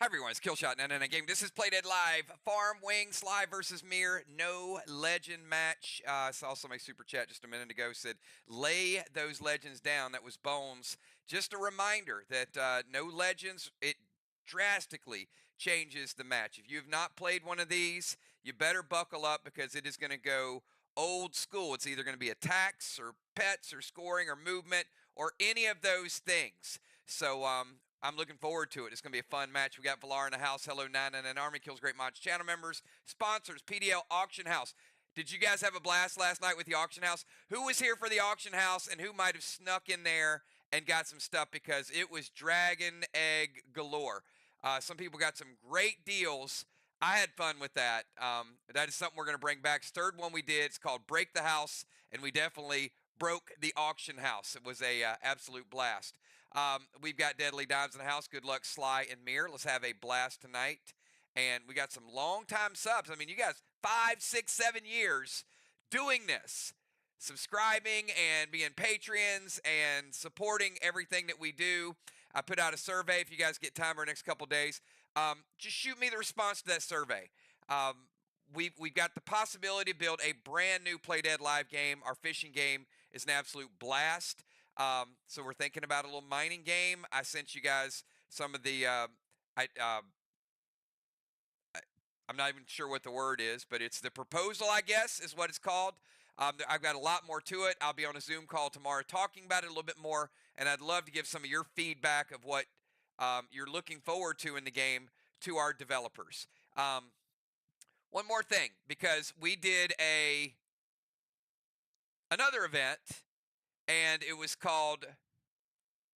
Hi everyone, it's Killshot 99 Game. This is Playdead Live. Farm Wing SLY versus MIR. No legend match. I saw somebody super chat just a minute ago said, lay those legends down. That was Bones. Just a reminder that no legends, it drastically changes the match. If you have not played one of these, you better buckle up because it is going to go old school. It's either going to be attacks or pets or scoring or movement or any of those things. So I'm looking forward to it. It's going to be a fun match. We got Valar in the house. Hello, 999 Army. Kills Great Mods channel members. Sponsors, PDL Auction House. Did you guys have a blast last night with the auction house? Who was here for the auction house and who might have snuck in there and got some stuff because it was dragon egg galore. Some people got some great deals. I had fun with that. That is something we're going to bring back. It's the third one we did. It's called Break the House, and we definitely broke the auction house. It was a absolute blast. We've got Deadly Dimes in the house. Good luck, SLY and MIR. Let's have a blast tonight. And we got some long-time subs. I mean, you guys, 5, 6, 7 years doing this, subscribing and being patrons and supporting everything that we do. I put out a survey. If you guys get time over the next couple days, just shoot me the response to that survey. We've got the possibility to build a brand new Playdead Live game. Our fishing game is an absolute blast. So we're thinking about a little mining game. I sent you guys some of the, I'm not even sure what the word is, but it's the proposal, I guess, is what it's called. I've got a lot more to it. I'll be on a Zoom call tomorrow talking about it a little bit more, and I'd love to give some of your feedback of what you're looking forward to in the game to our developers. One more thing, because we did another event, and it was called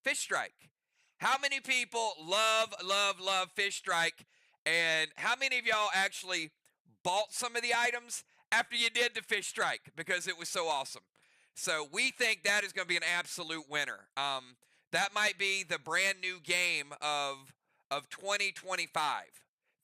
Fish Strike. How many people love Fish Strike? And how many of y'all actually bought some of the items after you did the Fish Strike because it was so awesome? So we think that is going to be an absolute winner. That might be the brand new game of 2025,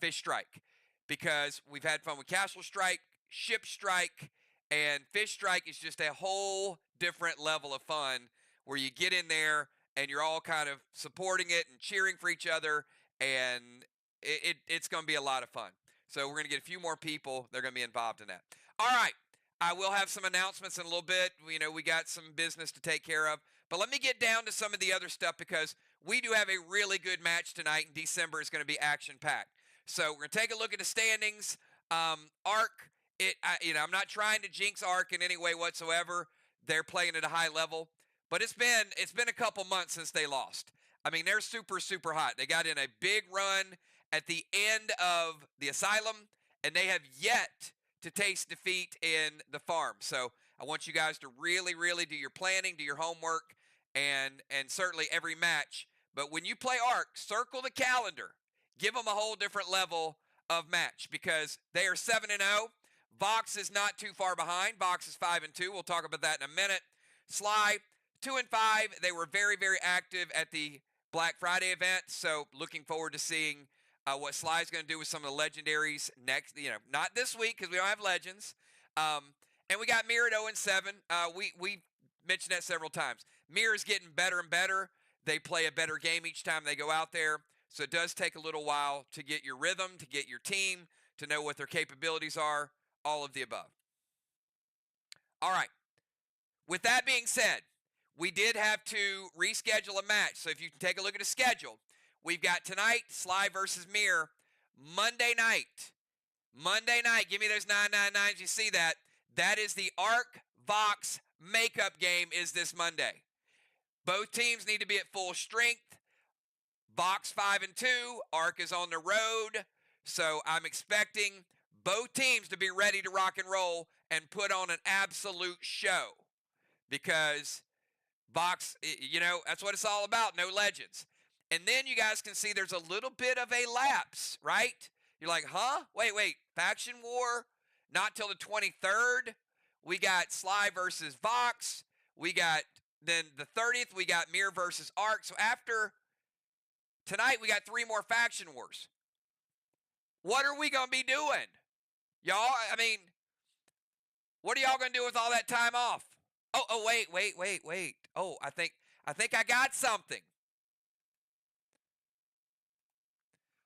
Fish Strike, because we've had fun with Castle Strike, Ship Strike, and Fish Strike is just a whole different level of fun where you get in there and you're all kind of supporting it and cheering for each other, and it's going to be a lot of fun. So we're going to get a few more people that are going to be involved in that. All right. I will have some announcements in a little bit. We got some business to take care of. But let me get down to some of the other stuff because we do have a really good match tonight, and December is going to be action-packed. So we're going to take a look at the standings. ARC, I'm not trying to jinx ARC in any way whatsoever. They're playing at a high level. But it's been a couple months since they lost. I mean, they're super, super hot. They got in a big run at the end of the Asylum, and they have yet to taste defeat in the farm. So I want you guys to really, really do your planning, do your homework, and certainly every match. But when you play ARC, circle the calendar. Give them a whole different level of match because they are 7-0. Vox is not too far behind. Vox is 5-2. We'll talk about that in a minute. SLY, 2-5. They were very, very active at the Black Friday event. So looking forward to seeing what SLY's going to do with some of the legendaries next. Not this week because we don't have legends. And we got MIR at 0-7. We mentioned that several times. MIR is getting better and better. They play a better game each time they go out there. So it does take a little while to get your rhythm, to get your team, to know what their capabilities are, all of the above. All right. With that being said, we did have to reschedule a match. So if you can take a look at the schedule, we've got tonight, SLY versus MIR. Monday night. Give me those 999s. You see that? That is the ARC Vox makeup game is this Monday. Both teams need to be at full strength. Vox 5-2. ARC is on the road. So I'm expecting both teams to be ready to rock and roll and put on an absolute show. Because Vox, that's what it's all about. No legends. And then you guys can see there's a little bit of a lapse, right? You're like, huh? Wait. Faction War, not till the 23rd. We got SLY versus Vox. We got, then the 30th, we got MIR versus ARC. So after tonight, we got 3 more Faction Wars. What are we going to be doing? Y'all, I mean, what are y'all going to do with all that time off? Oh, wait. Oh, I think I got something.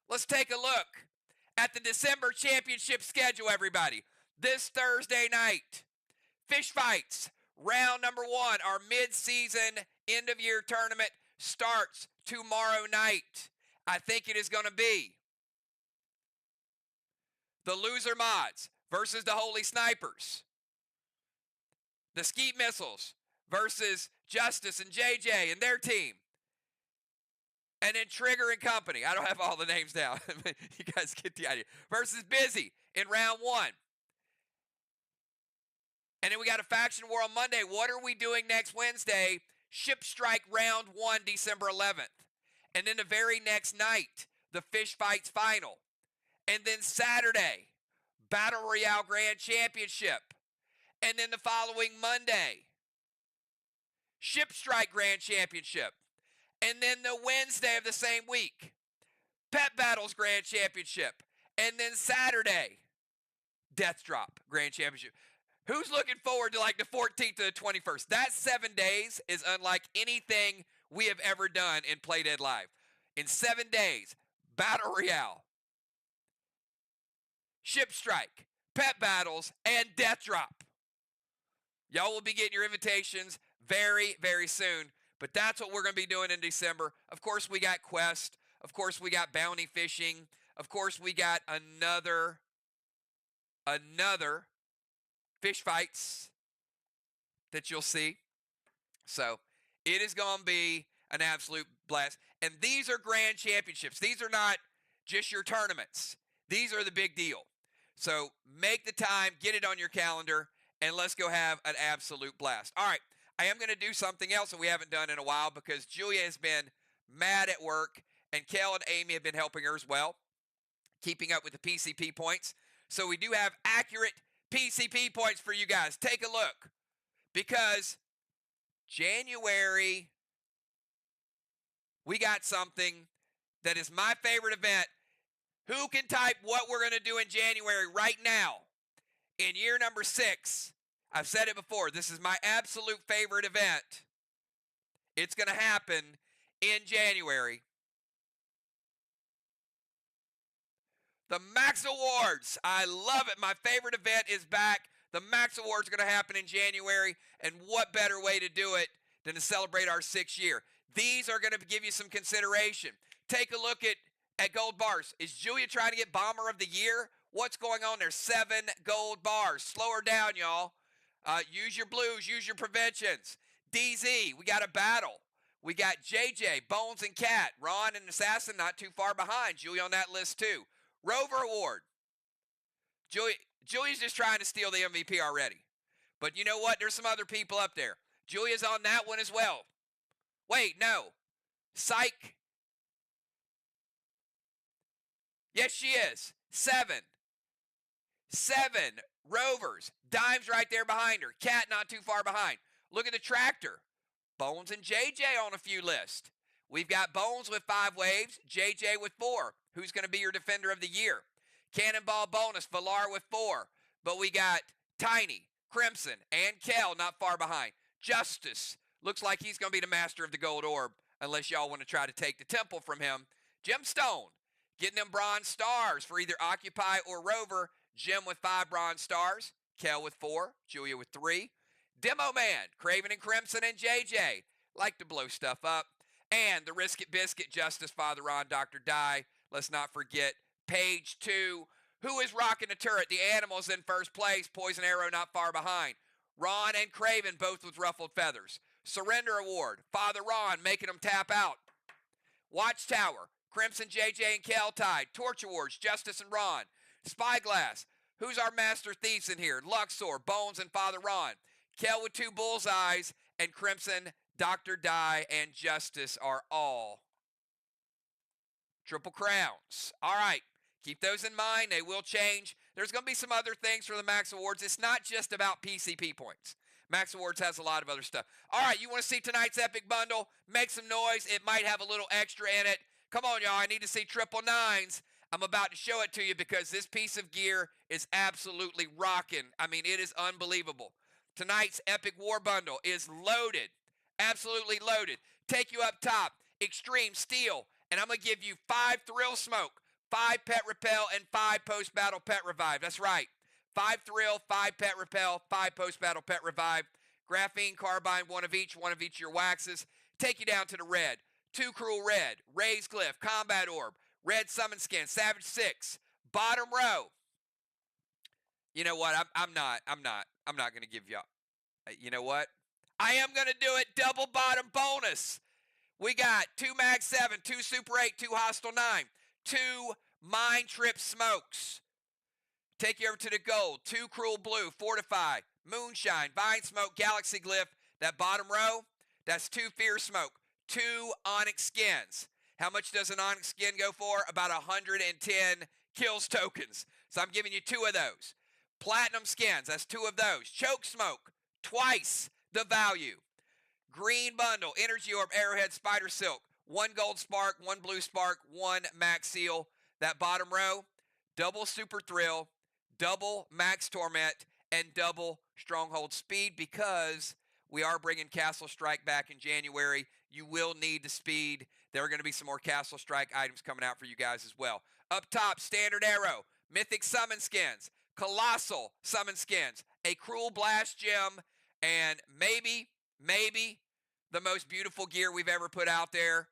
Let's take a look at the December championship schedule, everybody. This Thursday night, Fish Fights, round number 1, our mid-season end-of-year tournament starts tomorrow night. I think it is going to be the Loser Mods versus the Holy Snipers. The Skeet Missiles versus Justice and JJ and their team. And then Trigger and Company. I don't have all the names down. You guys get the idea. Versus Busy in round 1. And then we got a faction war on Monday. What are we doing next Wednesday? Ship Strike round 1, December 11th. And then the very next night, the Fish Fights final. And then Saturday, Battle Royale Grand Championship. And then the following Monday, Ship Strike Grand Championship. And then the Wednesday of the same week, Pet Battles Grand Championship. And then Saturday, Death Drop Grand Championship. Who's looking forward to like the 14th to the 21st? That 7 days is unlike anything we have ever done in Play Dead Live. In 7 days, Battle Royale, Ship Strike, Pet Battles, and Death Drop. Y'all will be getting your invitations very, very soon. But that's what we're going to be doing in December. Of course, we got Quest. Of course, we got Bounty Fishing. Of course, we got another Fish Fights that you'll see. So it is going to be an absolute blast. And these are grand championships. These are not just your tournaments. These are the big deal. So make the time, get it on your calendar, and let's go have an absolute blast. All right, I am going to do something else that we haven't done in a while because Julia has been mad at work, and Kel and Amy have been helping her as well, keeping up with the PCP points. So we do have accurate PCP points for you guys. Take a look, because January, we got something that is my favorite event. Who can type what we're going to do in January right now? In year number 6, I've said it before, this is my absolute favorite event. It's going to happen in January. The Max Awards. I love it. My favorite event is back. The Max Awards are going to happen in January, and what better way to do it than to celebrate our 6th year? These are going to give you some consideration. Take a look at gold bars. Is Julia trying to get Bomber of the Year? What's going on there? 7 gold bars. Slow her down, y'all. Use your blues. Use your preventions. DZ, we got a battle. We got JJ, Bones, and Cat. Ron and Assassin not too far behind. Julia on that list too. Rover Award. Julia's just trying to steal the MVP already. But you know what? There's some other people up there. Julia's on that one as well. Wait, no. Psych. Yes, she is. 7. Rovers. Dime's right there behind her. Cat not too far behind. Look at the tractor. Bones and JJ on a few lists. We've got Bones with 5 waves. JJ with 4. Who's going to be your defender of the year? Cannonball bonus. Valar with 4. But we got Tiny, Crimson, and Kel not far behind. Justice. Looks like he's going to be the master of the gold orb. Unless y'all want to try to take the temple from him. Gemstone. Getting them bronze stars for either Occupy or Rover. Jim with 5 bronze stars. Kel with 4. Julia with 3. Demo Man. Craven and Crimson and JJ. Like to blow stuff up. And the Risk It Biscuit. Justice, Father Ron, Dr. Die. Let's not forget Page 2. Who is rocking the turret? The Animals in first place. Poison Arrow not far behind. Ron and Craven both with ruffled feathers. Surrender Award. Father Ron making them tap out. Watchtower. Crimson, JJ, and Kel tied. Torch Awards. Justice and Ron. Spyglass. Who's our master thieves in here? Luxor, Bones, and Father Ron. Kel with 2 bullseyes, and Crimson, Dr. Die, and Justice are all triple crowns. All right, keep those in mind. They will change. There's going to be some other things for the Max Awards. It's not just about PCP points. Max Awards has a lot of other stuff. All right, you want to see tonight's epic bundle? Make some noise. It might have a little extra in it. Come on, y'all. I need to see triple nines. I'm about to show it to you because this piece of gear is absolutely rocking. I mean, it is unbelievable. Tonight's epic war bundle is loaded. Absolutely loaded. Take you up top. Extreme Steel. And I'm going to give you 5 Thrill Smoke. 5 pet repel, and 5 post-battle pet revive. That's right. 5 thrill, 5 pet repel, 5 post-battle pet revive. Graphene, carbine, one of each of your waxes. Take you down to the red. 2 cruel red, raised glyph, combat orb, red summon skin, savage 6, bottom row. You know what? I'm not going to give y'all. You know what? I am going to do it. Double bottom bonus. We got 2 mag 7, 2 super 8, 2 hostile 9, 2 mind trip smokes. Take you over to the gold. 2 cruel blue, fortify, moonshine, vine smoke, galaxy glyph. That bottom row, that's 2 fear smoke, 2 onyx skins. How much does an onyx skin go for? About 110 kills tokens. So I'm giving you 2 of those. Platinum skins, that's 2 of those. Choke smoke, twice the value. Green bundle, energy orb, arrowhead, spider silk. 1 gold spark, 1 blue spark, 1 max seal. That bottom row, double super thrill, double max torment, and double stronghold speed, because we are bringing Castle Strike back in January. You will need the speed. There are going to be some more Castle Strike items coming out for you guys as well. Up top, standard arrow, mythic summon skins, colossal summon skins, a cruel blast gem, and maybe the most beautiful gear we've ever put out there.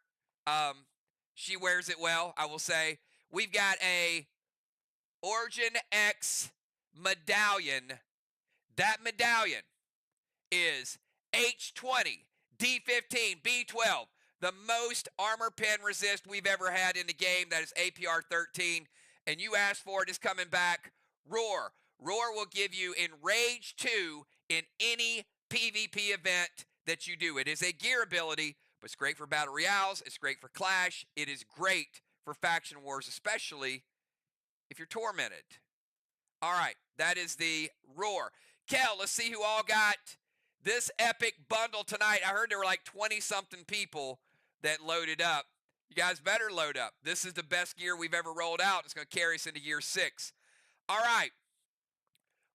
She wears it well, I will say. We've got a Origin X medallion. That medallion is H20, D15, B12, the most armor pen resist we've ever had in the game. That is APR 13, and you asked for it. Is coming back. Roar. Roar will give you Enrage 2 in any PvP event that you do. It is a gear ability, but it's great for Battle Royales. It's great for Clash. It is great for Faction Wars, especially if you're tormented. All right, that is the Roar. Kel, let's see who all got this epic bundle tonight. I heard there were like 20-something people that loaded up. You guys better load up. This is the best gear we've ever rolled out. It's going to carry us into year 6. All right.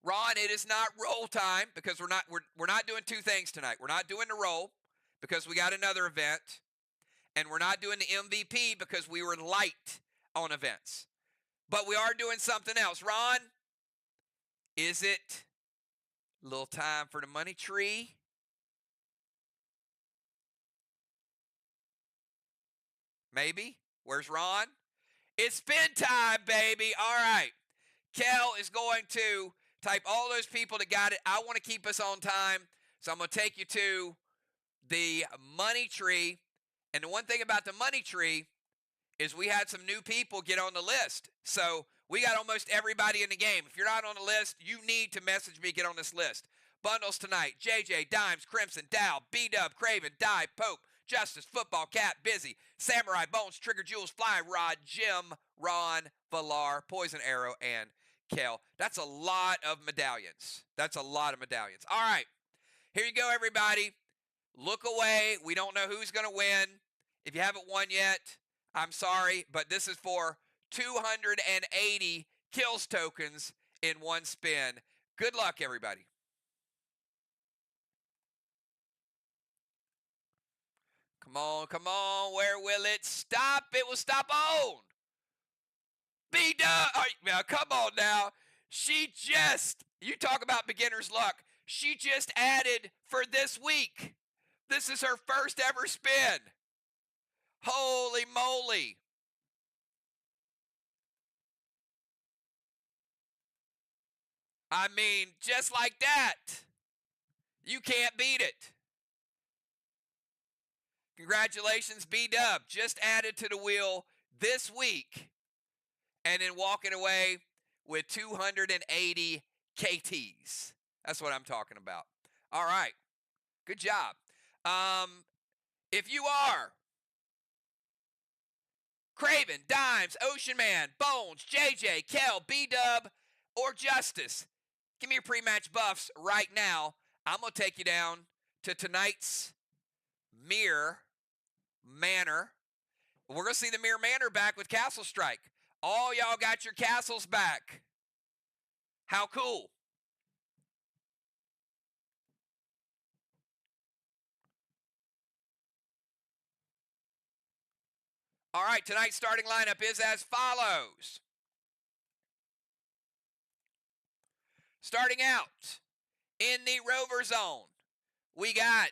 Ron, it is not roll time, because we're not doing 2 things tonight. We're not doing the roll because we got another event, and we're not doing the MVP because we were light on events. But we are doing something else. Ron, is it a little time for the money tree? Maybe. Where's Ron? It's spin time, baby. All right. Kel is going to type all those people that got it. I want to keep us on time, so I'm going to take you to the money tree. And the one thing about the money tree is we had some new people get on the list. So we got almost everybody in the game. If you're not on the list, you need to message me, get on this list. Bundles tonight: JJ, Dimes, Crimson, Dow, B-Dub, Craven, Die, Pope, Justice, Football, Cat, Busy, Samurai, Bones, Trigger, Jules, Fly, Rod, Jim, Ron, Valar, Poison Arrow, and Kel. That's a lot of medallions. That's a lot of medallions. All right. Here you go, everybody. Look away. We don't know who's going to win. If you haven't won yet, I'm sorry, but this is for 280 kills tokens in 1 spin. Good luck, everybody. Come on, come on. Where will it stop? It will stop on. B-Dub. Now, come on now. You talk about beginner's luck. She just added for this week. This is her first ever spin. Holy moly. I mean, just like that. You can't beat it. Congratulations, B-Dub. Just added to the wheel this week, and then walking away with 280 KTs. That's what I'm talking about. All right. Good job. If you are Craven, Dimes, Ocean Man, Bones, JJ, Kel, B-Dub, or Justice, give me your pre-match buffs right now. I'm going to take you down to tonight's MIR Manor. We're going to see the MIR Manor back with Castle Strike. All y'all got your castles back. How cool. All right, tonight's starting lineup is as follows. Starting out in the rover zone, we got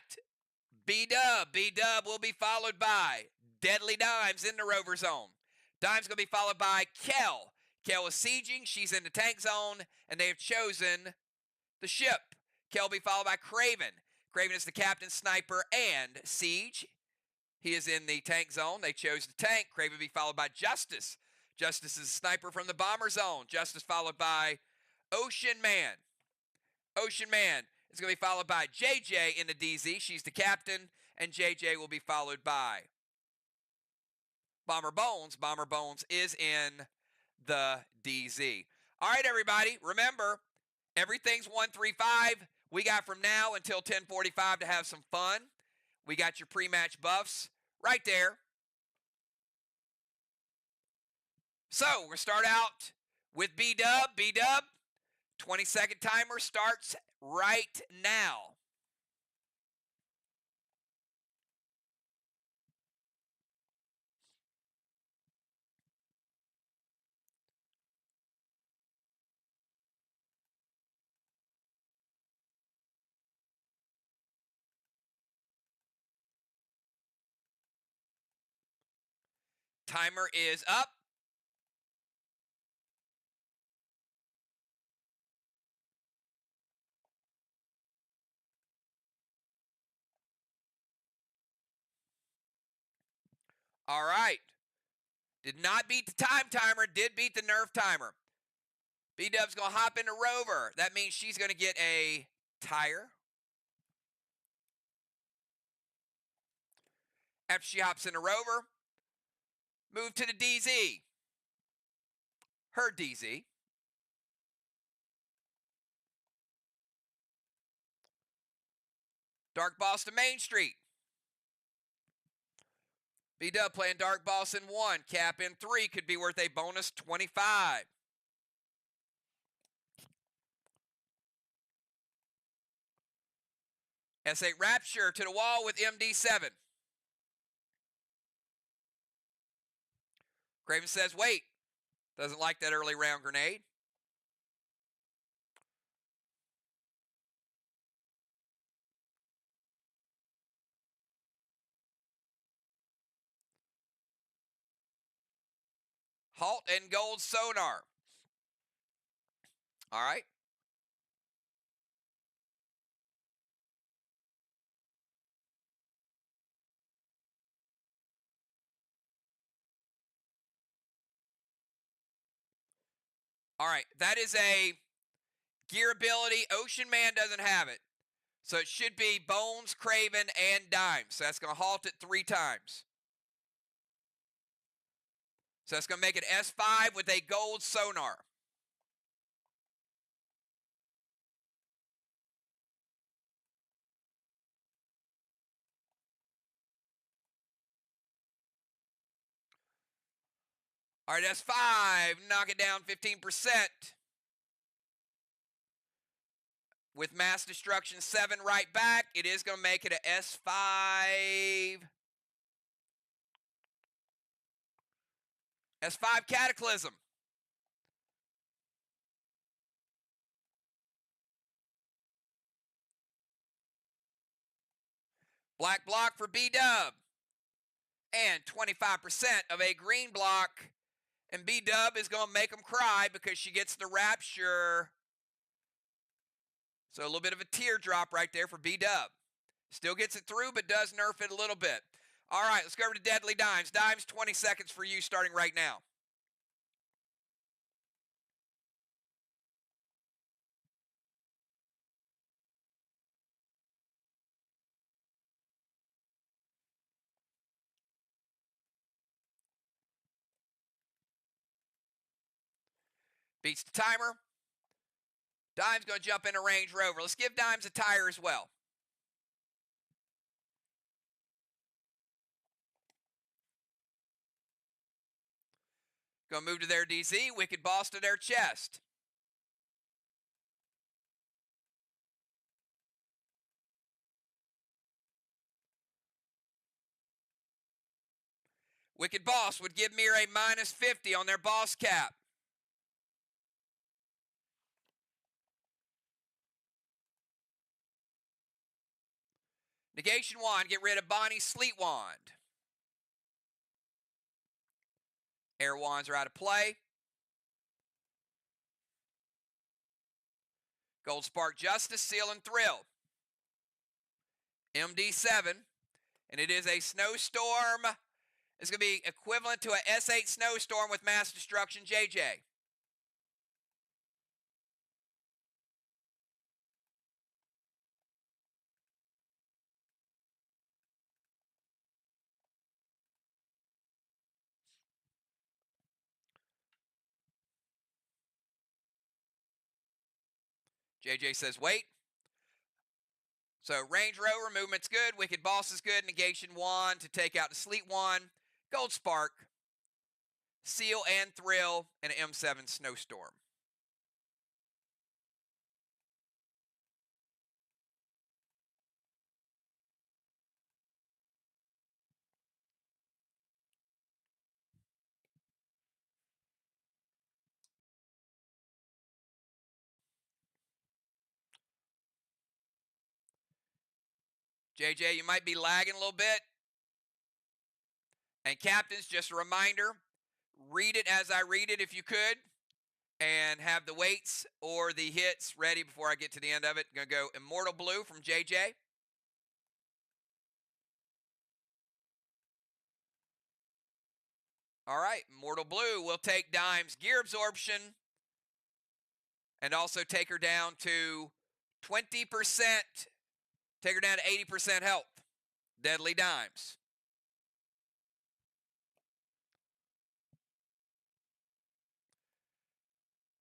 B-Dub. B-Dub will be followed by Deadly Dimes in the rover zone. Dimes going to be followed by Kel. Kel is sieging. She's in the tank zone, and they have chosen the ship. Kel will be followed by Craven. Craven is the captain, sniper, and siege. He is in the tank zone. They chose the tank. Craven will be followed by Justice. Justice is a sniper from the bomber zone. Justice followed by Ocean Man. Ocean Man is going to be followed by JJ in the DZ. She's the captain, and JJ will be followed by Bomber Bones. Bomber Bones is in the DZ. All right, everybody, remember, everything's 135. We got from now until 10:45 to have some fun. We got your pre-match buffs right there. So we're going to start out with B-Dub. B-Dub, 20-second timer starts right now. Timer is up. All right. Did not beat the time timer, did beat the nerf timer. B-Dub's going to hop into rover. That means she's going to get a tire. After she hops into rover, move to the DZ. Her DZ. Dark Boss to Main Street. B-Dub playing Dark Boss in 1. Cap in 3 could be worth a bonus 25. S8 Rapture to the wall with MD7. Craven says, wait. Doesn't like that early round grenade. Halt and gold sonar. All right. All right. That is a gear ability. Ocean Man doesn't have it. So it should be Bones, Craven, and Dimes. So that's going to halt it 3 times. So that's going to make it S5 with a gold sonar. All right, S5, knock it down 15%. With Mass Destruction 7 right back, it is going to make it a S5. S5 Cataclysm. Black block for B-Dub. And 25% of a green block. And B-Dub is going to make them cry because she gets the Rapture. So a little bit of a teardrop right there for B-Dub. Still gets it through, but does nerf it a little bit. All right, let's go over to Deadly Dimes. Dimes, 20 seconds for you starting right now. Beats the timer. Dimes going to jump into Range Rover. Let's give Dimes a tire as well. Going to move to their DZ. Wicked Boss to their chest. Wicked Boss would give MIR a minus 50 on their boss cap. Negation Wand, get rid of Bonnie's Sleet Wand. Air Wands are out of play. Gold Spark Justice, Seal and Thrill. MD7, and it is a snowstorm. It's going to be equivalent to a S8 snowstorm with mass destruction, JJ. JJ says wait. So Range Rover, movement's good. Wicked Boss is good. Negation Wand to take out the Sleet Wand. Gold Spark, Seal and Thrill, and an M7 Snowstorm. JJ, you might be lagging a little bit. And captains, just a reminder, read it as I read it if you could, and have the weights or the hits ready before I get to the end of it. Going to go Immortal Blue from JJ. All right, Immortal Blue will take Dime's gear absorption and also take her down to 20%. Take her down to 80% health. Deadly Dimes.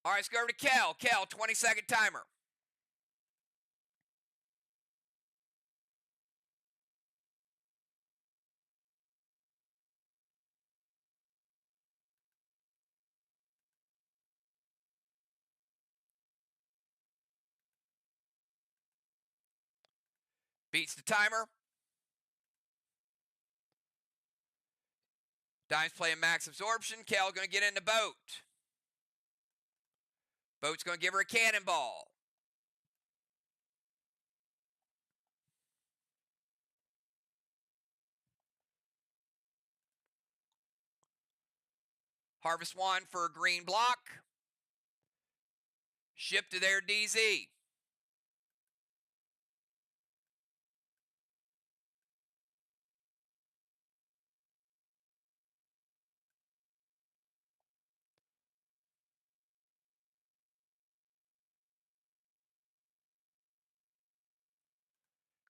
All right, let's go over to Kel. Kel, 20-second timer. Beats the timer. Dime's playing max absorption. Kel going to get in the boat. Boat's going to give her a cannonball. Harvest Wand for a green block. Ship to their DZ.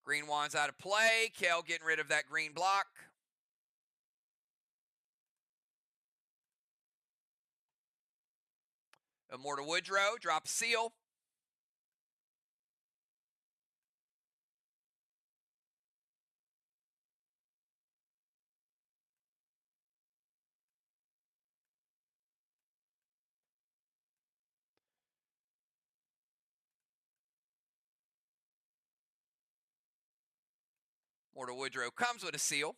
Green Wand's out of play. Kel getting rid of that green block. Immortal Woodrow, drop a seal. Immortal Woodrow comes with a seal.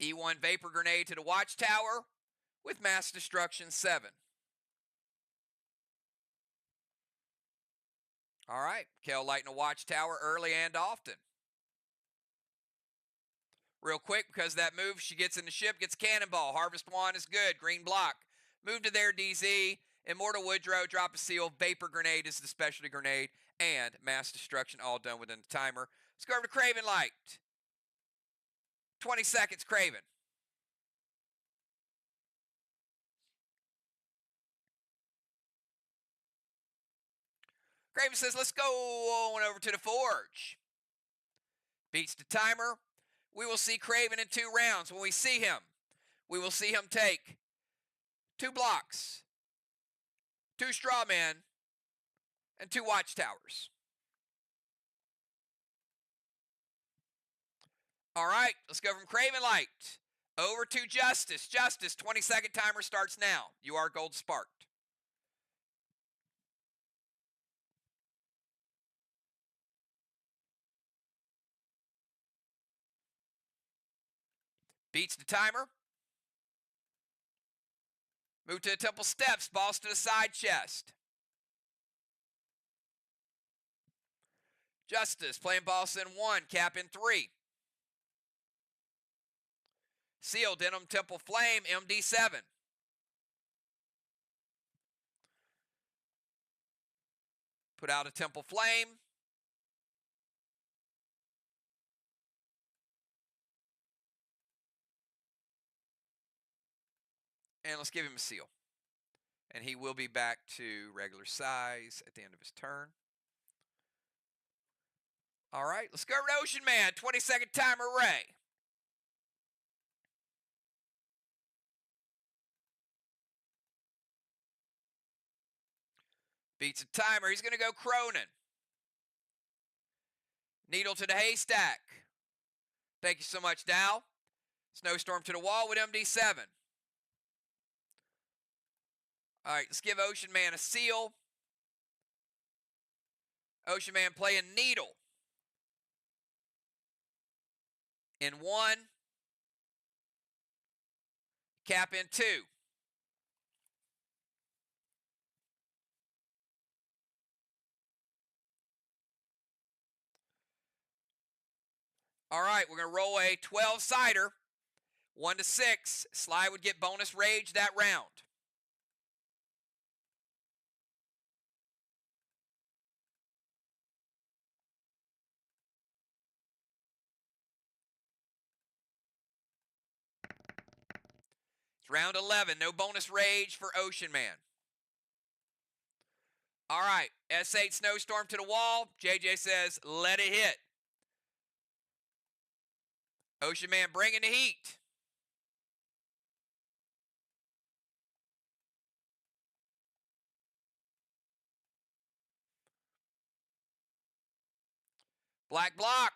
E1 Vapor Grenade to the Watchtower with Mass Destruction 7. All right, Kel lighting a Watchtower early and often. Real quick, because that move, she gets in the ship, gets Cannonball. Harvest Wand is good. Green block. Move to their DZ. Immortal Woodrow, drop a seal. Vapor Grenade is the specialty grenade. And Mass Destruction all done within the timer. Let's go over to Craven Light. 20 seconds, Craven. Craven says, let's go on over to the Forge. Beats the timer. We will see Craven in 2 rounds. When we see him, we will see him take 2 blocks, 2 straw men, and 2 watchtowers. All right, let's go from Craven Light over to Justice. Justice, 20-second timer starts now. You are gold sparked. Beats the timer. Move to the temple steps. Balls to the side chest. Justice playing balls in 1. Cap in 3. Seal Denim Temple Flame MD7. Put out a Temple Flame. And let's give him a seal. And he will be back to regular size at the end of his turn. All right, let's go to Ocean Man. 20-second timer, Ray. Beats a timer. He's going to go Cronin. Needle to the haystack. Thank you so much, Dow. Snowstorm to the wall with MD7. All right, let's give Ocean Man a seal. Ocean Man playing Needle. In 1. Cap in 2. All right, we're going to roll a 12-sider. 1 to 6. SLY would get bonus rage that round. It's round 11. No bonus rage for Ocean Man. All right, S8 Snowstorm to the wall. JJ says, let it hit. Ocean Man bringing the heat. Black block.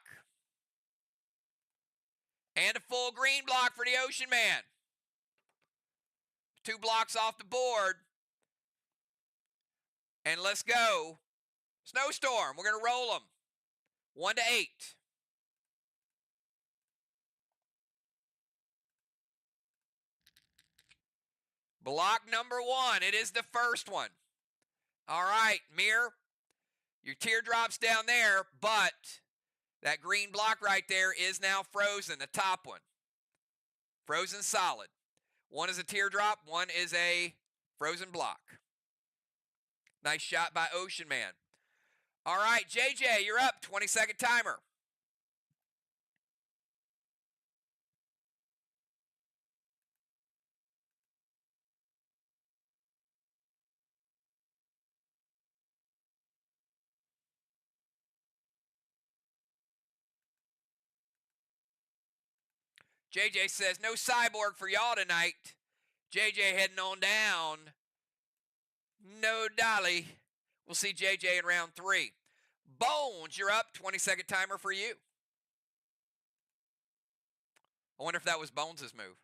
And a full green block for the Ocean Man. 2 blocks off the board. And let's go. Snowstorm. We're going to roll them. 1 to 8. Block number 1. It is the first one. All right, MIR. Your teardrops down there, but that green block right there is now frozen, the top one. Frozen solid. 1 is a teardrop, 1 is a frozen block. Nice shot by Ocean Man. All right, JJ, you're up. 20-second timer. JJ says, no cyborg for y'all tonight. JJ heading on down. No dolly. We'll see JJ in round 3. Bones, you're up. 20-second timer for you. I wonder if that was Bones' move.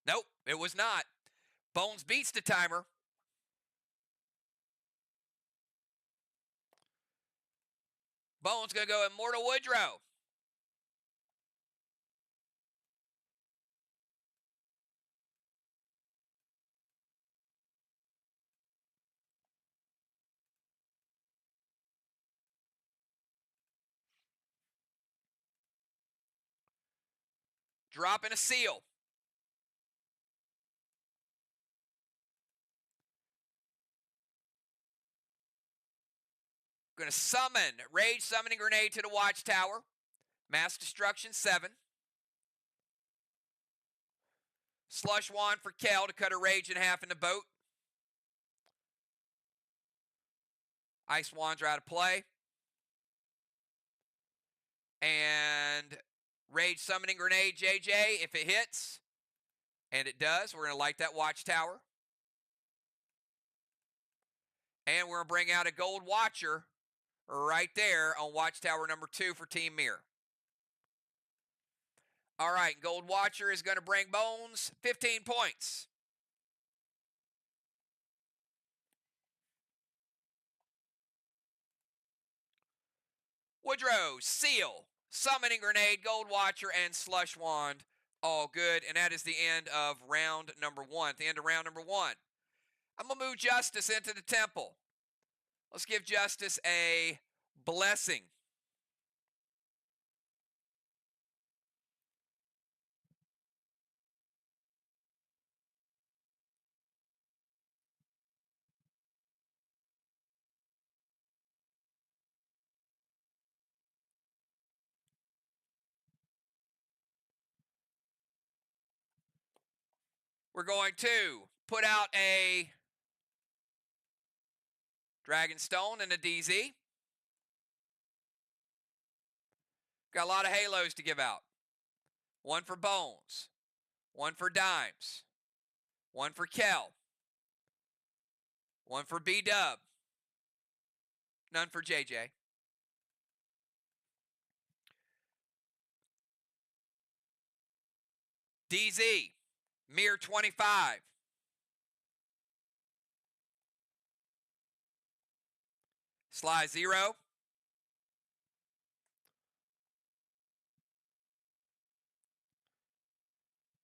Nope, it was not. Bones beats the timer. Bones going to go Immortal Woodrow. Dropping a seal. Going to summon Rage Summoning Grenade to the Watchtower. Mass Destruction 7. Slush Wand for Kel to cut a Rage in half in the boat. Ice Wands are out of play. And Rage Summoning Grenade, JJ, if it hits, and it does, we're going to light that Watchtower. And we're going to bring out a Gold Watcher right there on Watchtower number 2 for Team MIR. All right, Gold Watcher is going to bring Bones 15 points. Woodrow, Seal, Summoning Grenade, Gold Watcher, and Slush Wand, all good. And that is the end of round number 1. At the end of round number 1, I'm going to move Justice into the temple. Let's give Justice a blessing. We're going to put out a Dragonstone and a DZ. Got a lot of halos to give out. One for Bones. One for Dimes. One for Kel. One for B-Dub. None for JJ. DZ, MIR 25. SLY 0.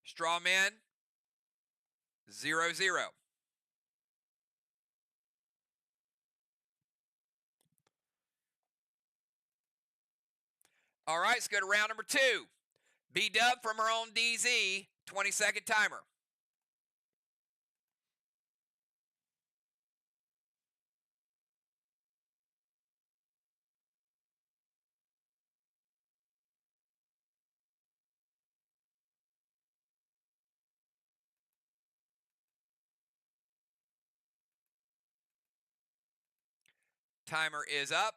Strawman 0, 0. All right, let's go to round number 2. B-Dub from her own DZ, 20-second timer. Timer is up.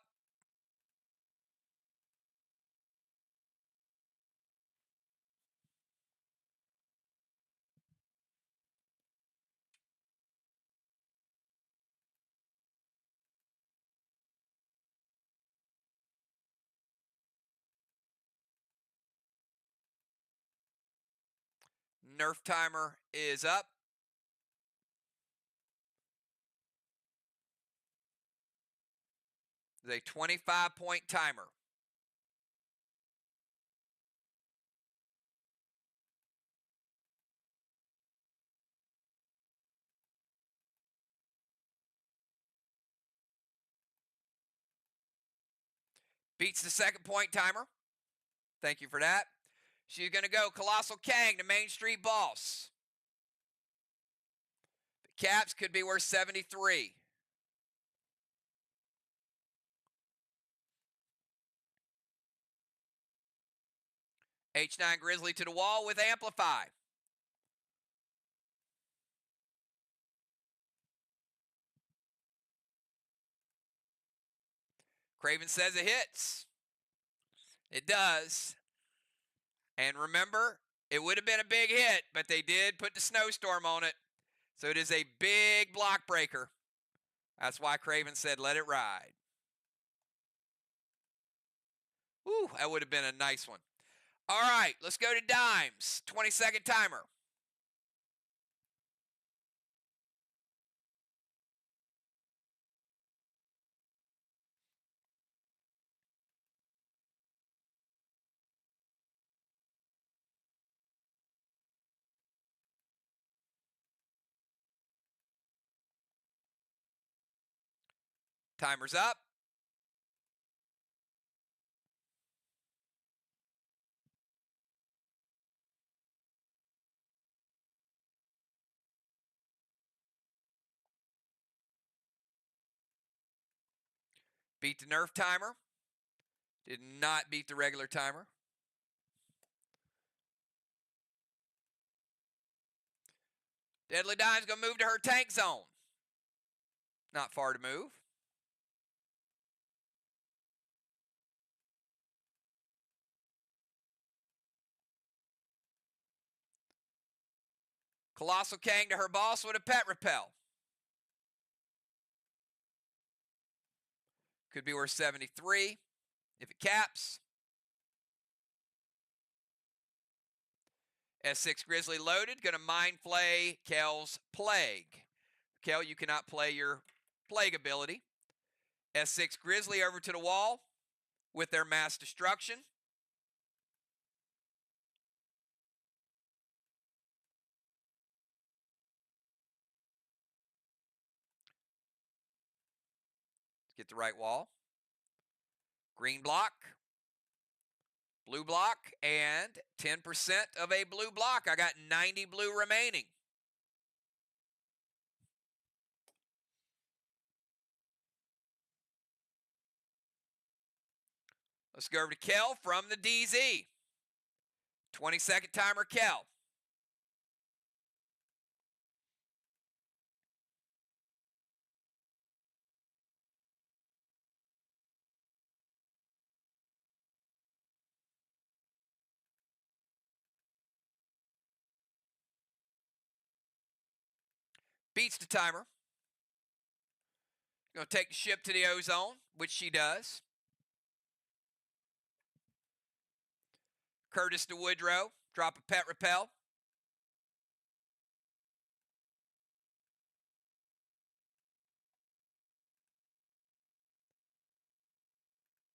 Nerf timer is up. It's a 25-point timer. Beats the second point timer. Thank you for that. She's going to go Colossal Kang to Main Street Boss. The caps could be worth 73. H9 Grizzly to the wall with Amplify. Craven says it hits. It does. And remember, it would have been a big hit, but they did put the snowstorm on it. So it is a big block breaker. That's why Craven said, let it ride. Ooh, that would have been a nice one. All right, let's go to Dimes. 20-second timer. Timer's up. Beat the Nerf timer. Did not beat the regular timer. Deadly Dime's going to move to her tank zone. Not far to move. Colossal Kang to her boss with a pet repel. Could be worth 73 if it caps. S6 Grizzly loaded. Going to mind flay Kel's Plague. Kel, you cannot play your Plague ability. S6 Grizzly over to the wall. with their mass destruction. Let's get the right wall. Green block, blue block, and 10% of a blue block. I got 90 blue remaining. Let's go over to Kel from the DZ. 20-second timer, Kel. Beats the timer. Going to take the ship to the ozone, which she does. Curtis to Woodrow. Drop a pet repel.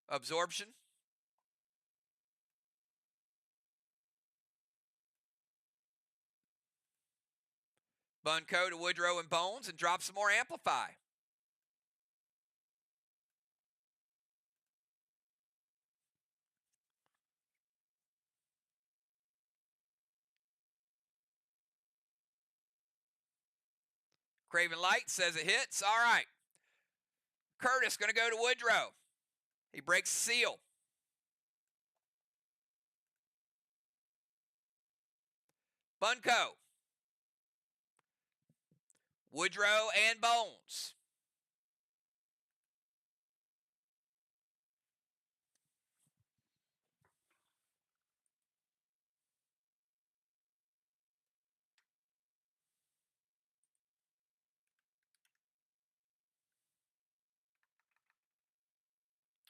Absorption. Bunko to Woodrow and Bones, and drop some more amplify. Craven Light says it hits. All right. Curtis going to go to Woodrow. He breaks the seal. Bunko. Woodrow and Bones.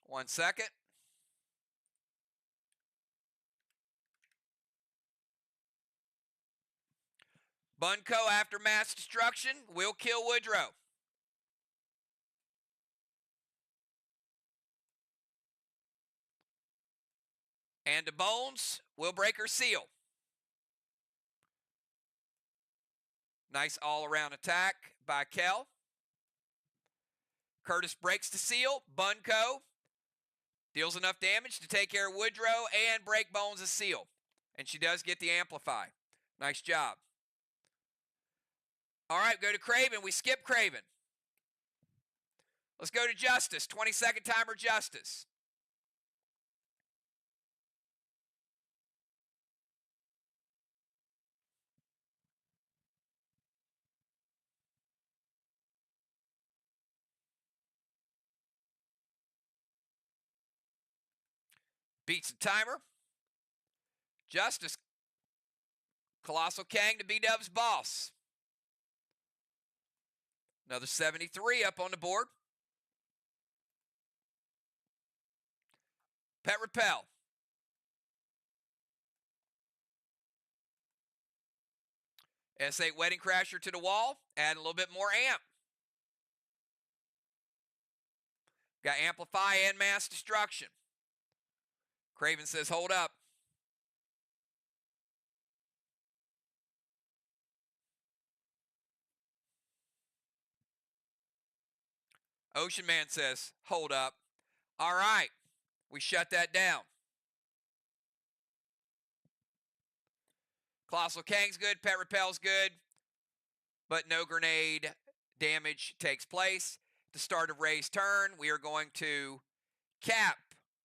One second. Bunko, after mass destruction, will kill Woodrow. And the Bones will break her seal. Nice all-around attack by Kel. Curtis breaks the seal. Bunko deals enough damage to take care of Woodrow and break Bones' seal. And she does get the amplify. Nice job. All right, go to Craven. We skip Craven. Let's go to Justice. 20-second timer, Justice. Beats the timer. Justice. Colossal Kang to B-Dub's boss. Another 73 up on the board. Pet repel. S8 Wedding Crasher to the wall. Add a little bit more amp. Got amplify and mass destruction. Craven says, hold up. Ocean Man says, hold up. All right. We shut that down. Colossal Kang's good. Pet repel's good. But no grenade damage takes place. At the start of Ray's turn, we are going to cap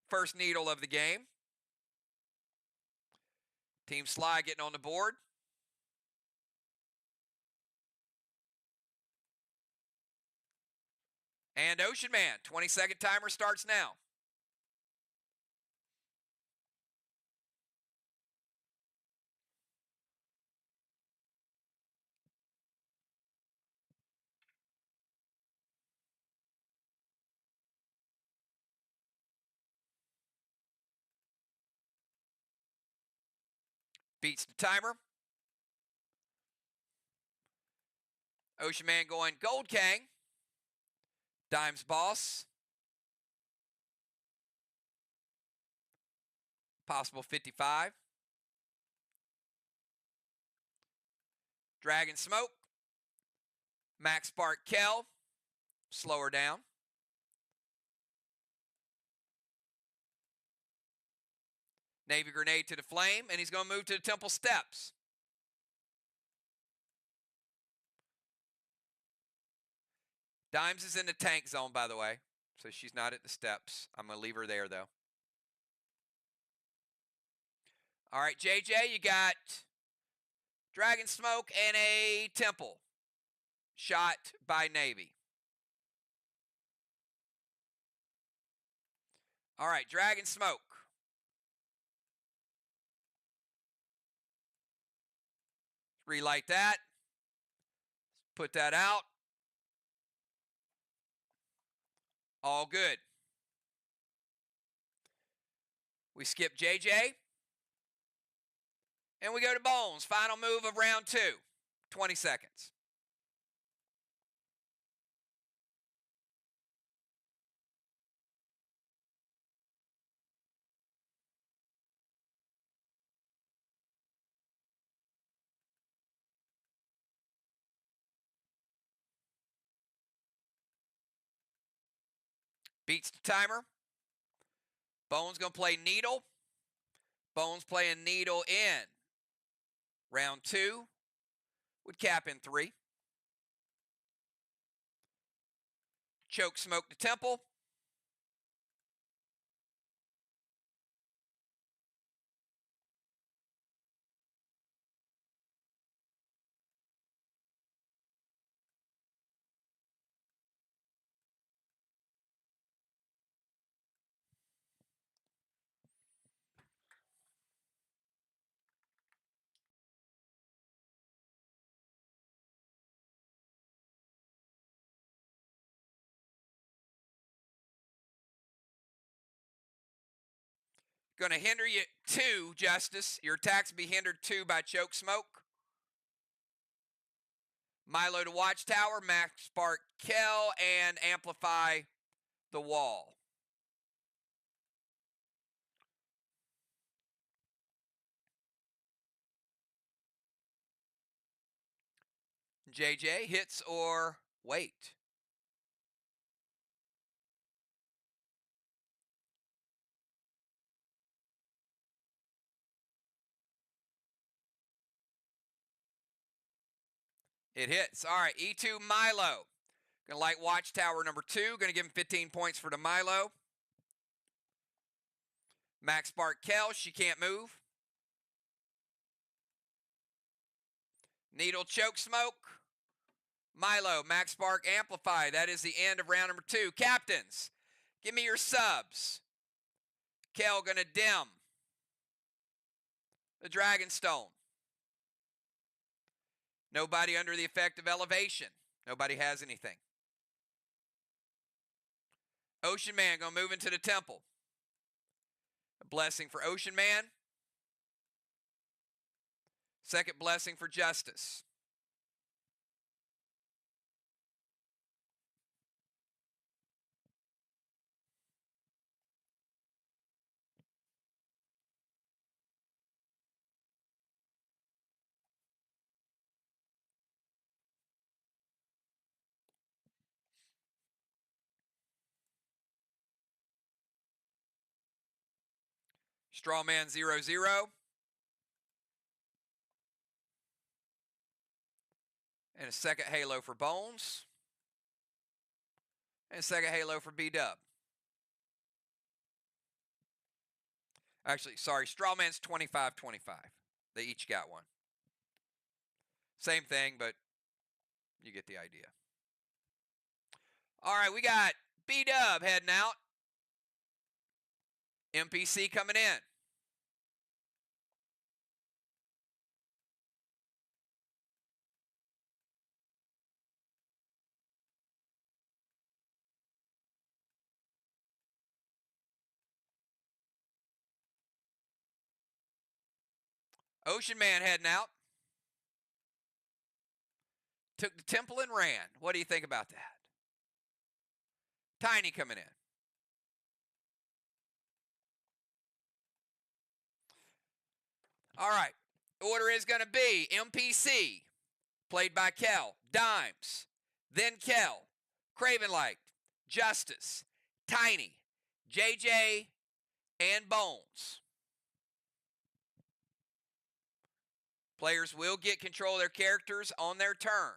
first needle of the game. Team SLY getting on the board. And Ocean Man, 20-second timer starts now. Beats the timer. Ocean Man going Gold Kang. Dime's boss. Possible 55. Dragon Smoke. Max Spark Kel. Slow her down. Navy Grenade to the Flame, and he's going to move to the Temple Steps. Dimes is in the tank zone, by the way, so she's not at the steps. I'm going to leave her there, though. All right, JJ, you got Dragon Smoke and a Temple shot by Navy. All right, Dragon Smoke. Relight that. Put that out. All good. We skip JJ. And we go to Bones. Final move of round 2. 20 seconds. Beats the timer. Bones going to play Needle. Bones playing Needle in round 2. Would cap in 3. Choke Smoke to Temple. Going to hinder you 2, Justice. Your attacks be hindered 2 by Choke Smoke. Milo to Watchtower, Max Spark Kel, and Amplify the Wall. JJ, hits or wait? It hits. All right, E2 Milo. Going to light Watchtower number 2. Going to give him 15 points for the Milo. Max Spark Kel, she can't move. Needle Choke Smoke. Milo, Max Spark Amplify. That is the end of round number 2. Captains, give me your subs. Kel going to dim the Dragonstone. Nobody under the effect of elevation. Nobody has anything. Ocean Man going to move into the Temple. A blessing for Ocean Man. Second blessing for Justice. Strawman 0-0. And a second halo for Bones. And a second halo for B-Dub. Actually, sorry, Strawman's 25-25. They each got one. Same thing, but you get the idea. All right, we got B-Dub heading out. MPC coming in. Ocean Man heading out. Took the Temple and ran. What do you think about that? Tiny coming in. All right. Order is going to be MPC, played by Kel, Dimes, then Kel, Cravenlight, Justice, Tiny, JJ, and Bones. Players will get control of their characters on their turn.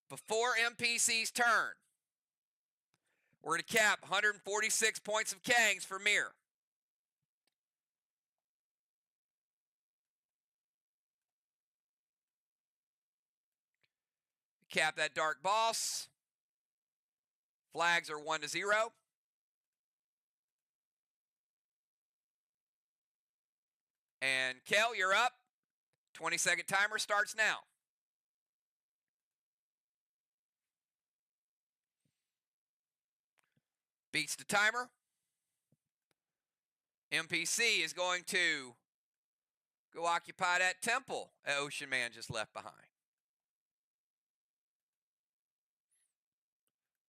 Before MPC's turn, we're going to cap 146 points of Kangs for MIR. Cap that Dark Boss. Flags are 1-0. And Kel, you're up. 20-second timer starts now. Beats the timer. MPC is going to go occupy that temple that Ocean Man just left behind.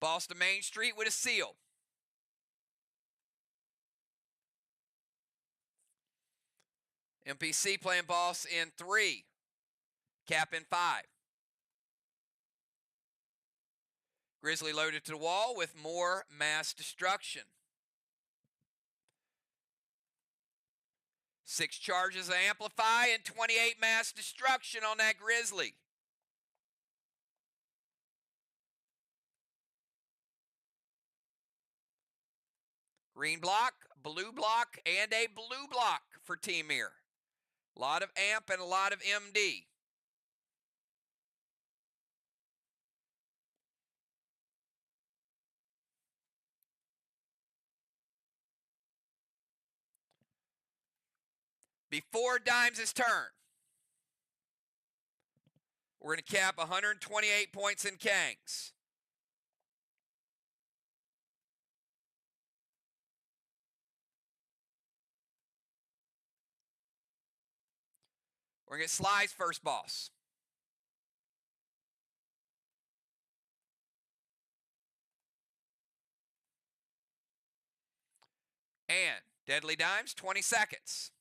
Boss to Main Street with a seal. MPC playing boss in 3. Cap in 5. Grizzly loaded to the wall with more mass destruction. 6 charges of Amplify and 28 mass destruction on that Grizzly. Green block, blue block, and a blue block for Team MIR. A lot of amp and a lot of MD. Before Dimes' turn, we're going to cap 128 points in Kangs. We're going to get SLY's first boss. And Deadly Dimes, 20 seconds.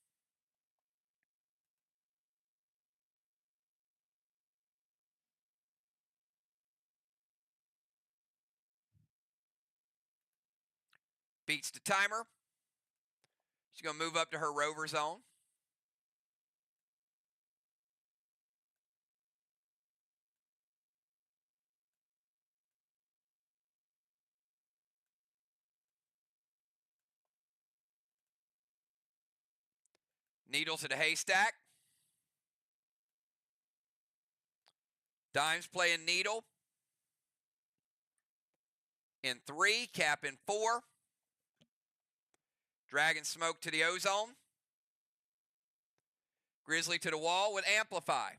Beats the timer. She's going to move up to her rover zone. Needle to the haystack. Dimes playing Needle in 3, cap in 4. Dragon Smoke to the ozone. Grizzly to the wall with Amplify.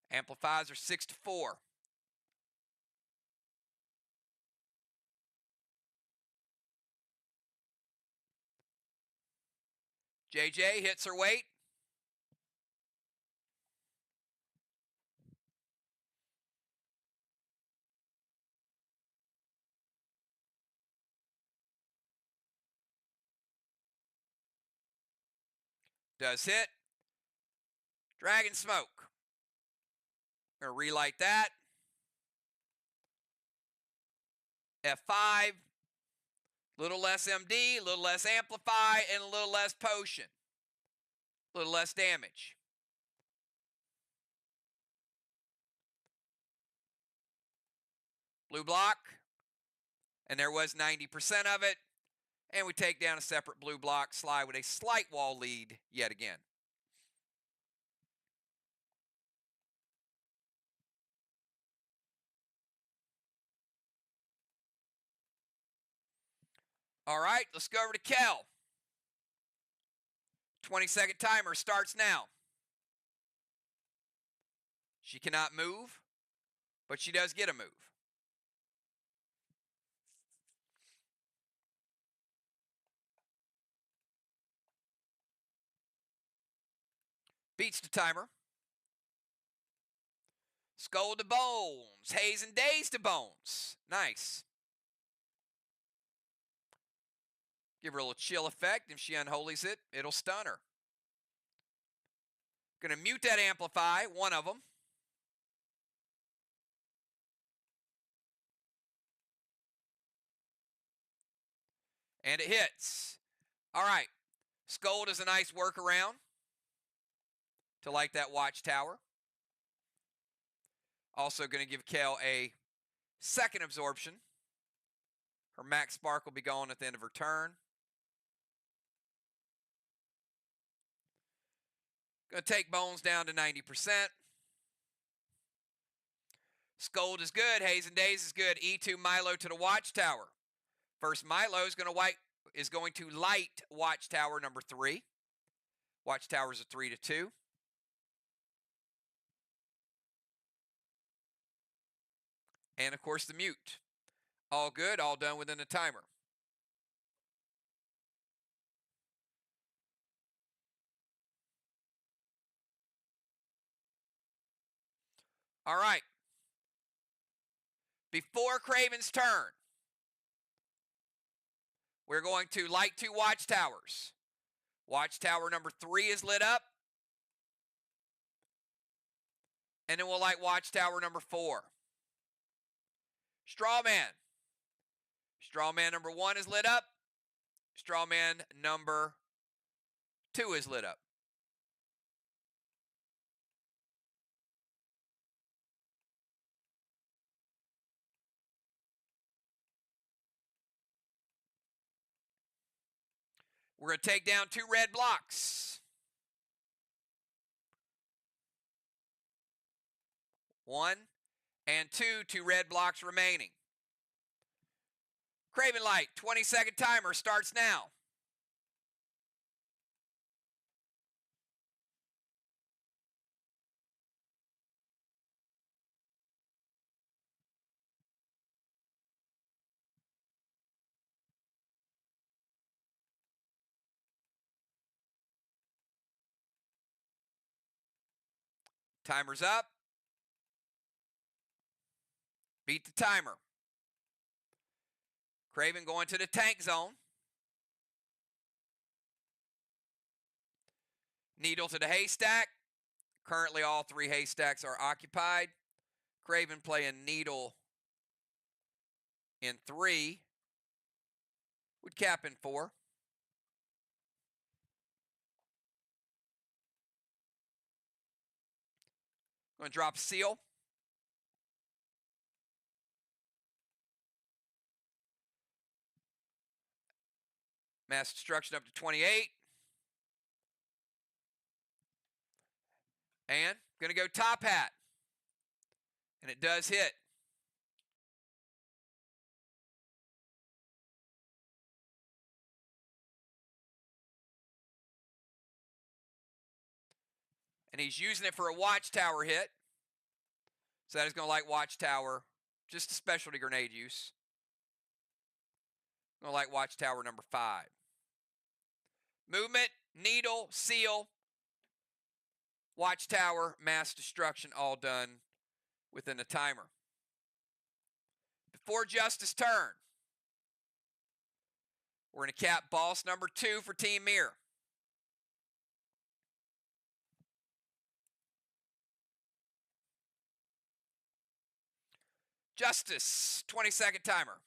Amplifies are 6-4. JJ hits her weight. Does hit. Dragon Smoke. Gonna relight that. F5. Little less MD, a little less Amplify, and a little less Potion. A little less damage. Blue block. And there was 90% of it. And we take down a separate blue block. SLY with a slight wall lead yet again. All right, let's go over to Kel. 20-second timer starts now. She cannot move, but she does get a move. Beats the timer. Skull to Bones. Haze and Days to Bones. Nice. Give her a little chill effect. If she unholies it, it'll stun her. Going to mute that Amplify, one of them. And it hits. All right. Scold is a nice workaround to light that Watchtower. Also going to give Kel a second absorption. Her max spark will be gone at the end of her turn. Going to take Bones down to 90%. Scold is good. Haze and Days is good. E2 Milo to the Watchtower. First Milo is going to light Watchtower number 3. Watchtower's a 3-2. And of course the mute. All good, all done within the timer. All right. Before Craven's turn, we're going to light 2 Watchtowers. Watchtower number 3 is lit up. And then we'll light Watchtower number 4. Strawman. Strawman number 1 is lit up. Strawman number 2 is lit up. We're going to take down 2 red blocks. 1 and 2 red blocks remaining. Craven light, 20-second timer starts now. Timer's up. Beat the timer. Craven going to the tank zone. Needle to the haystack. Currently all 3 haystacks are occupied. Craven playing Needle in 3. Would cap in 4. Going to drop Seal. Mass destruction up to 28. And going to go Top Hat. And it does hit. And he's using it for a Watchtower hit. So that is going to light Watchtower. Just a specialty grenade use. Going to light Watchtower number 5. Movement, Needle, Seal, Watchtower, mass destruction, all done within the timer. Before Justice turn, we're going to cap boss number 2 for Team MIR. Justice, 20-second timer.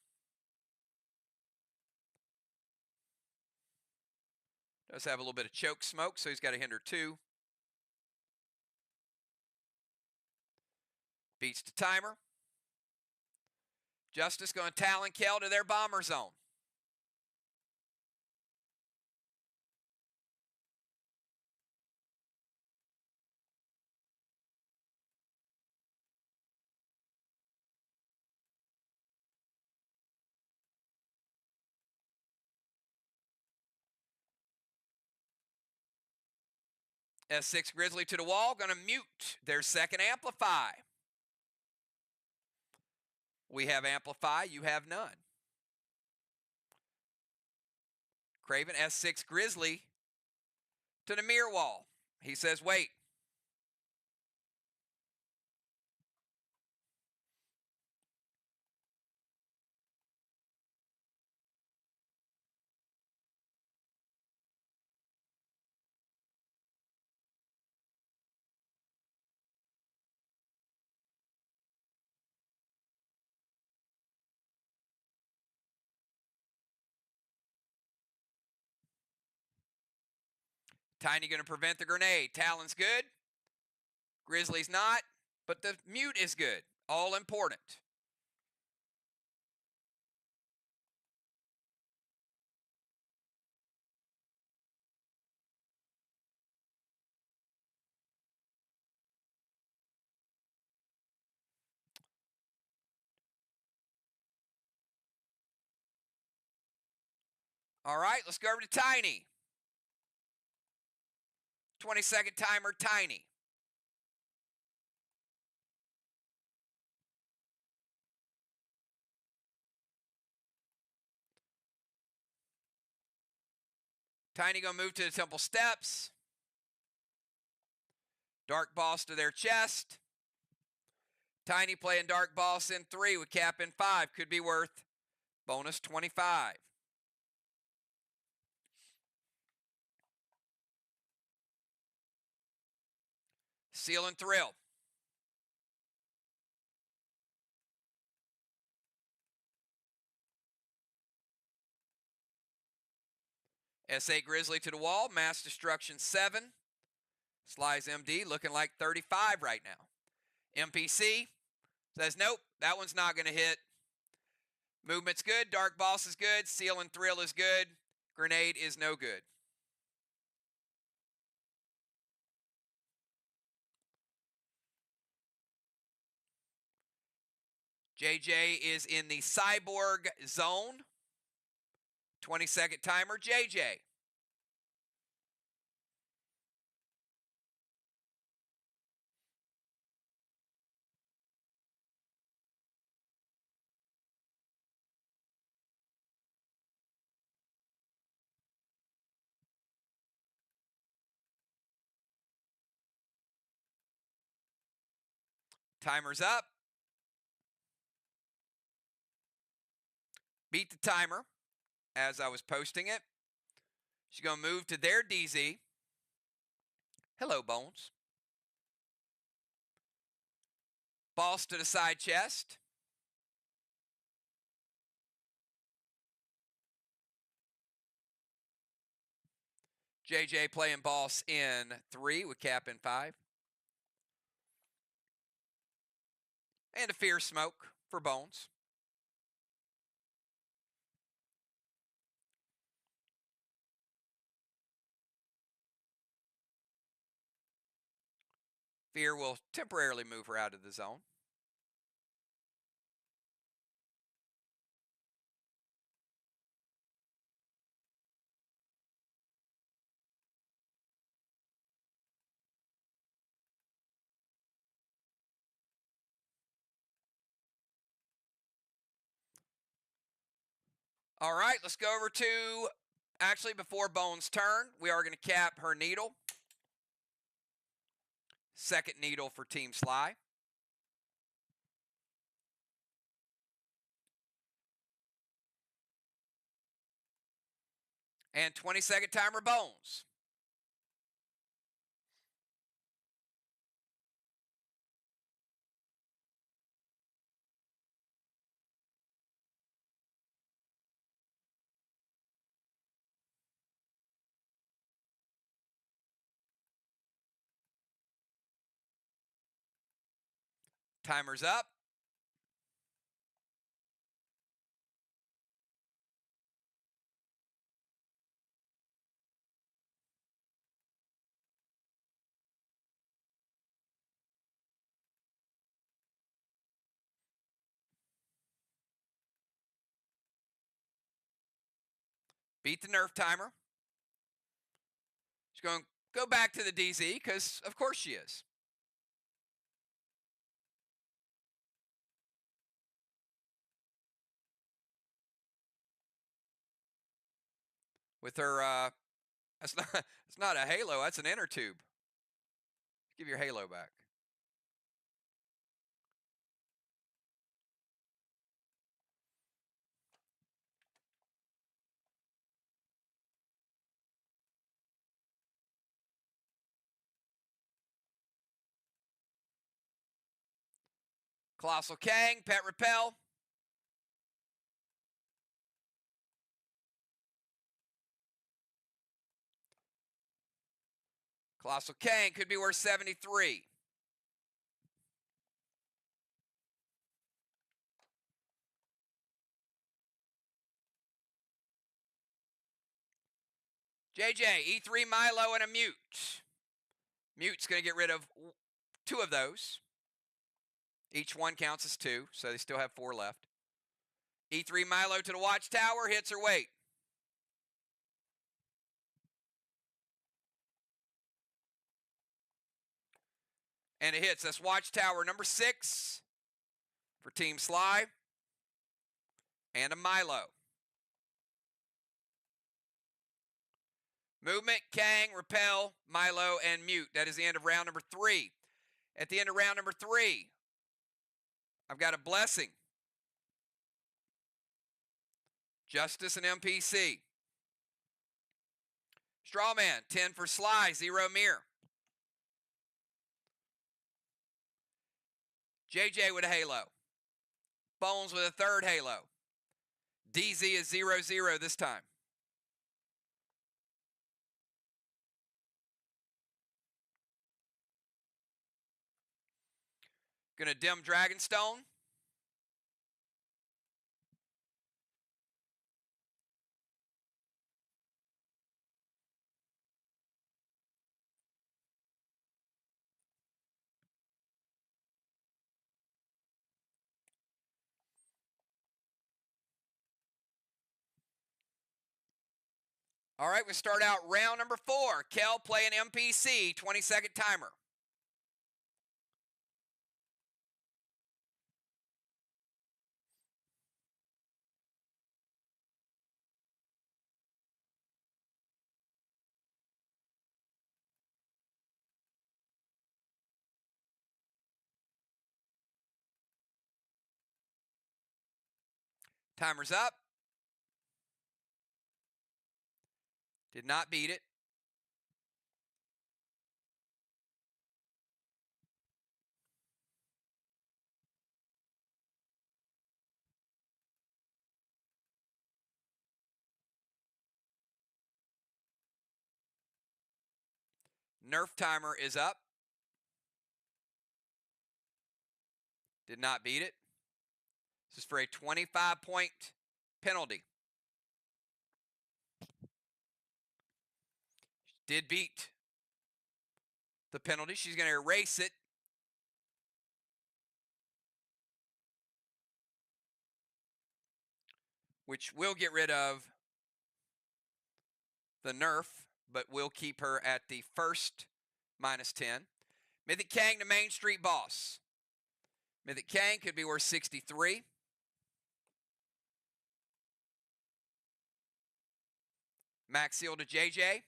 Does have a little bit of choke smoke, so he's got to hinder 2. Beats the timer. Justice going to Talon Kell to their bomber zone. S6 Grizzly to the wall, going to mute their second Amplify. We have Amplify, you have none. Craven S6 Grizzly to the MIR wall. He says, wait. Tiny going to prevent the grenade. Talon's good. Grizzly's not, but the mute is good. All important. All right, let's go over to Tiny. 20-second timer, Tiny. Tiny going to move to the temple steps. Dark boss to their chest. Tiny playing dark boss in 3 with cap in 5. Could be worth bonus 25. Seal and Thrill. S8 Grizzly to the wall. Mass Destruction 7. SLY's MD looking like 35 right now. MPC says, nope, that one's not going to hit. Movement's good. Dark Boss is good. Seal and Thrill is good. Grenade is no good. JJ is in the Cyborg zone. 20-second timer, JJ. Timer's up. Beat the timer as I was posting it. She's going to move to their DZ. Hello, Bones. Boss to the side chest. JJ playing boss in 3 with cap in 5. And a Fear Smoke for Bones. Fear will temporarily move her out of the zone. All right, let's go over to, actually before Bones' turn, we are going to cap her needle. Second needle for Team SLY. And 20-second timer, Bones. Timer's up. Beat the nerf timer. She's going to go back to the DZ because, of course, she is. With her, it's not a halo, that's an inner tube. Give your halo back. Colossal Kang, Pet Repel. Colossal Kang could be worth 73. JJ, E3 Milo and a Mute. Mute's going to get rid of 2 of those. Each one counts as 2, so they still have 4 left. E3 Milo to the Watchtower, hits or wait. And it hits. That's Watchtower number 6 for Team SLY. And a Milo. Movement, Kang, Repel, Milo, and Mute. That is the end of round number 3. At the end of round number 3, I've got a Blessing, Justice, and MPC. Strawman, 10 for SLY, 0 MIR. JJ with a Halo. Bones with a 3rd Halo. DZ is 0-0 this time. Gonna dim Dragonstone. All right, we start out round number 4. Kel playing MPC, 20-second timer. Timer's up. Did not beat it. Nerf timer is up. Did not beat it. This is for a 25-point penalty. Did beat the penalty. She's going to erase it. Which will get rid of the nerf, but we'll keep her at the first -10. Mythic Kang to Main Street Boss. Mythic Kang could be worth 63. Max Seal to JJ.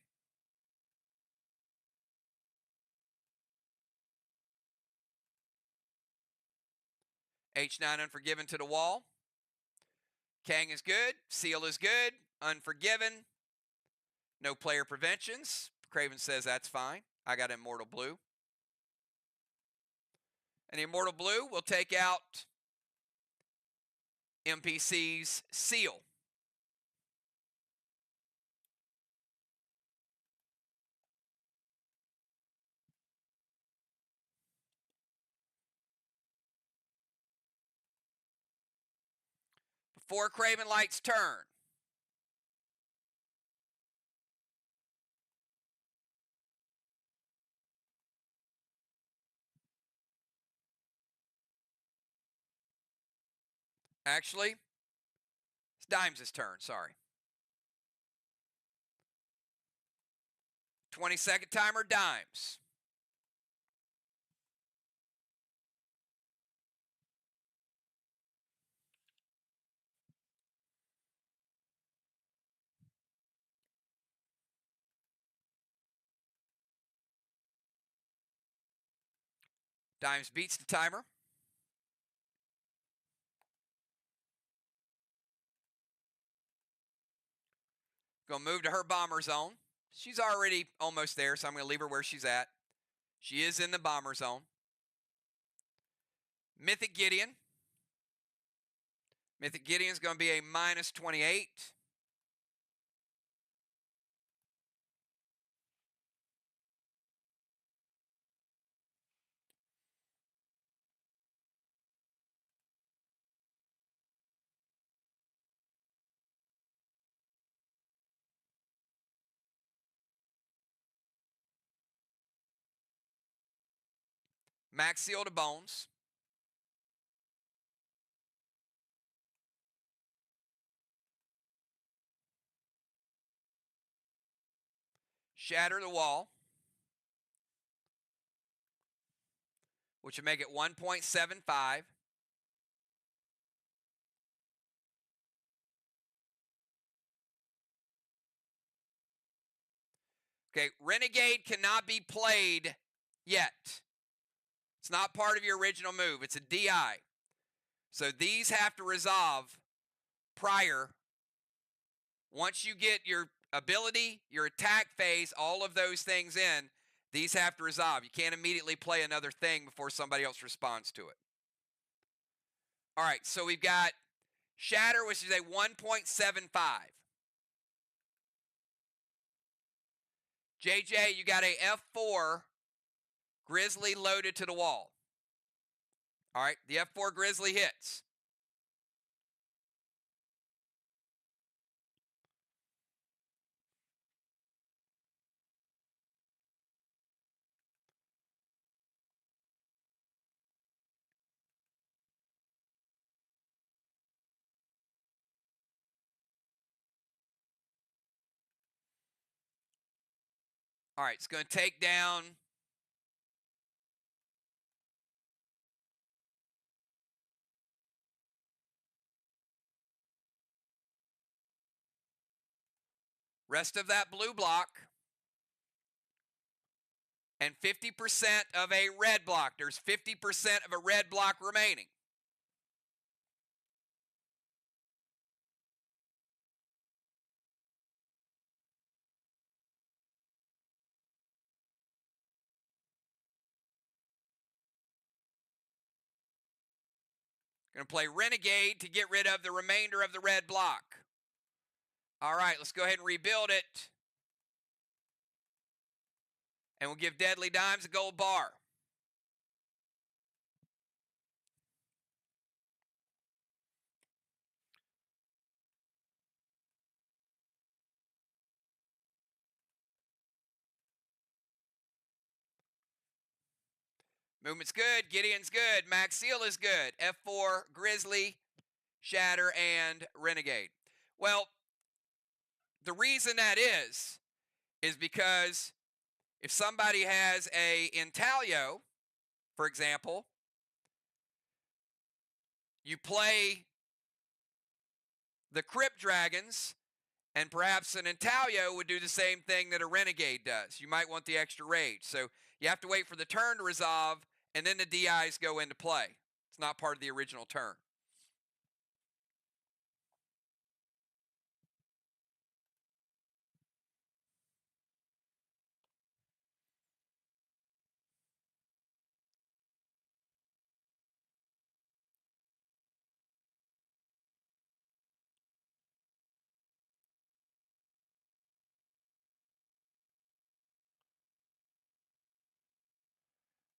H9 Unforgiven to the wall. Kang is good. Seal is good. Unforgiven. No player preventions. Craven says that's fine. I got Immortal Blue. And the Immortal Blue will take out MPC's Seal. Before Craven Light's turn. Actually, it's Dimes' turn, sorry. 20-second timer, Dimes. Dimes beats the timer. Going to move to her bomber zone. She's already almost there, so I'm going to leave her where she's at. She is in the bomber zone. Mythic Gideon. Mythic Gideon's going to be a -28. Max Seal to Bones. Shatter the Wall, which would make it 1.75. Okay, Renegade cannot be played yet. It's not part of your original move. It's a DI. So these have to resolve prior. Once you get your ability, your attack phase, all of those things in, these have to resolve. You can't immediately play another thing before somebody else responds to it. All right, so we've got Shatter, which is a 1.75. JJ, you got a F4 Grizzly loaded to the wall. All right, the F4 Grizzly hits. All right, it's going to take down rest of that blue block and 50% of a red block. There's 50% of a red block remaining. Going to play Renegade to get rid of the remainder of the red block. All right, let's go ahead and rebuild it. And we'll give Deadly Dimes a gold bar. Movement's good. Gideon's good. Max Seal is good. F4, Grizzly, Shatter, and Renegade. Well, the reason that is because if somebody has a Intaglio, for example, you play the Crypt Dragons, and perhaps an Intaglio would do the same thing that a Renegade does. You might want the extra rage. So you have to wait for the turn to resolve, and then the DIs go into play. It's not part of the original turn.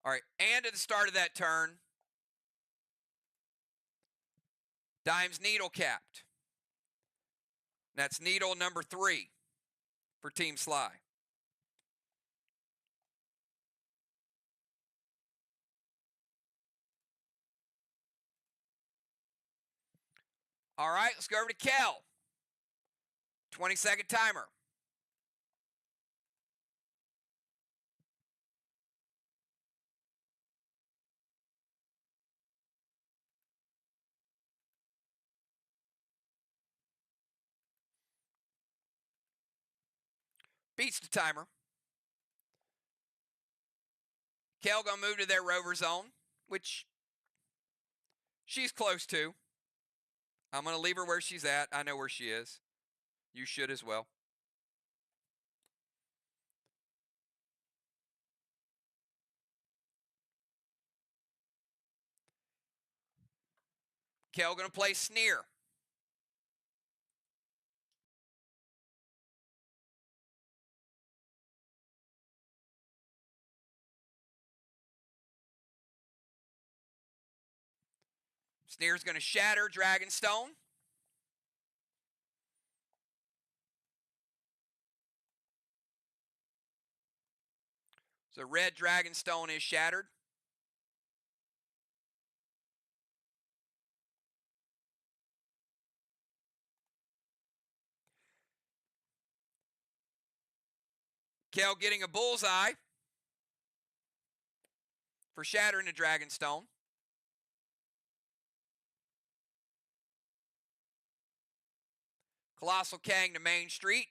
All right, and at the start of that turn, Dimes Needle capped. That's Needle number 3 for Team SLY. All right, let's go over to Kel. 20-second timer. Beats the timer. Kel gonna move to their rover zone, which she's close to. I'm gonna leave her where she's at. I know where she is. You should as well. Kel gonna play Sneer. Sneer's gonna shatter Dragonstone. So red Dragonstone is shattered. Kel getting a bullseye for shattering the Dragonstone. Colossal Kang to Main Street.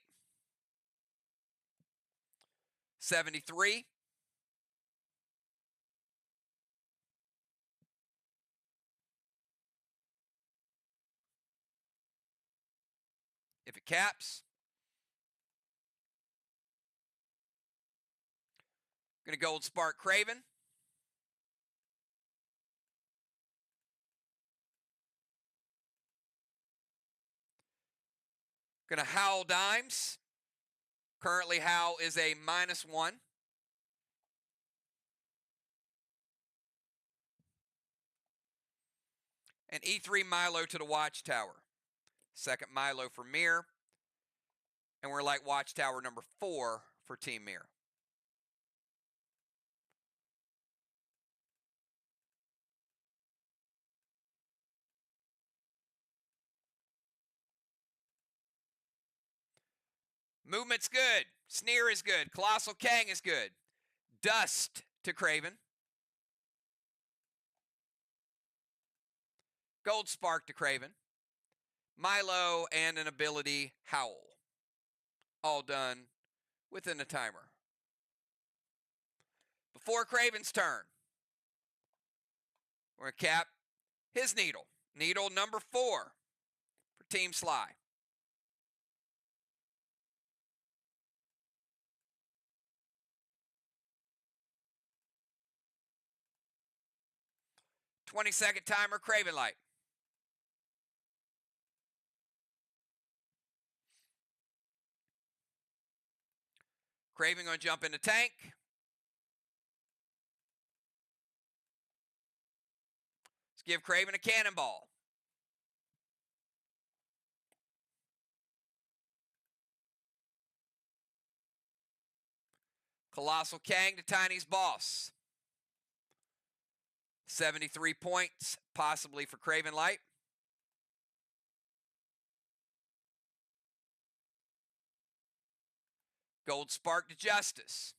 73. If it caps. Going to Gold Spark Craven. Going to Howl Dimes. Currently, Howl is a -1. And E3 Milo to the Watchtower. Second Milo for MIR. And we're like Watchtower number 4 for Team MIR. Movement's good. Sneer is good. Colossal Kang is good. Dust to Craven. Gold Spark to Craven. Milo and an ability Howl. All done within the timer. Before Craven's turn, we're going to cap his needle. Needle number 4 for Team SLY. "20-second timer, Craven Light. Craven going to jump in the tank. Let's give Craven a cannonball. Colossal Kang to Tiny's boss. 73 points, possibly for Craven Light. Gold Spark to Justice.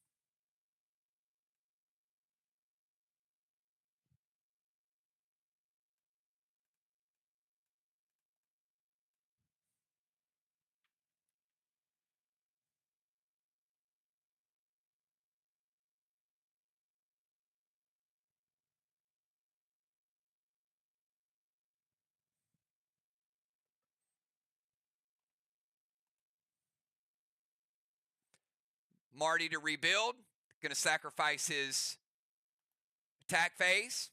Marty to rebuild. Going to sacrifice his attack phase.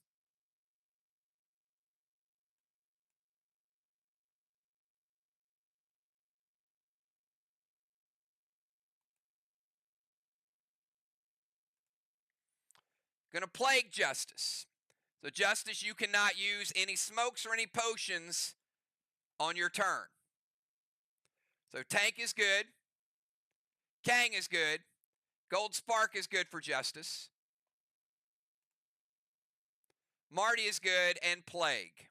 Going to Plague Justice. So Justice, you cannot use any smokes or any potions on your turn. So Tank is good. Kang is good. Gold Spark is good for Justice. Marty is good, and Plague.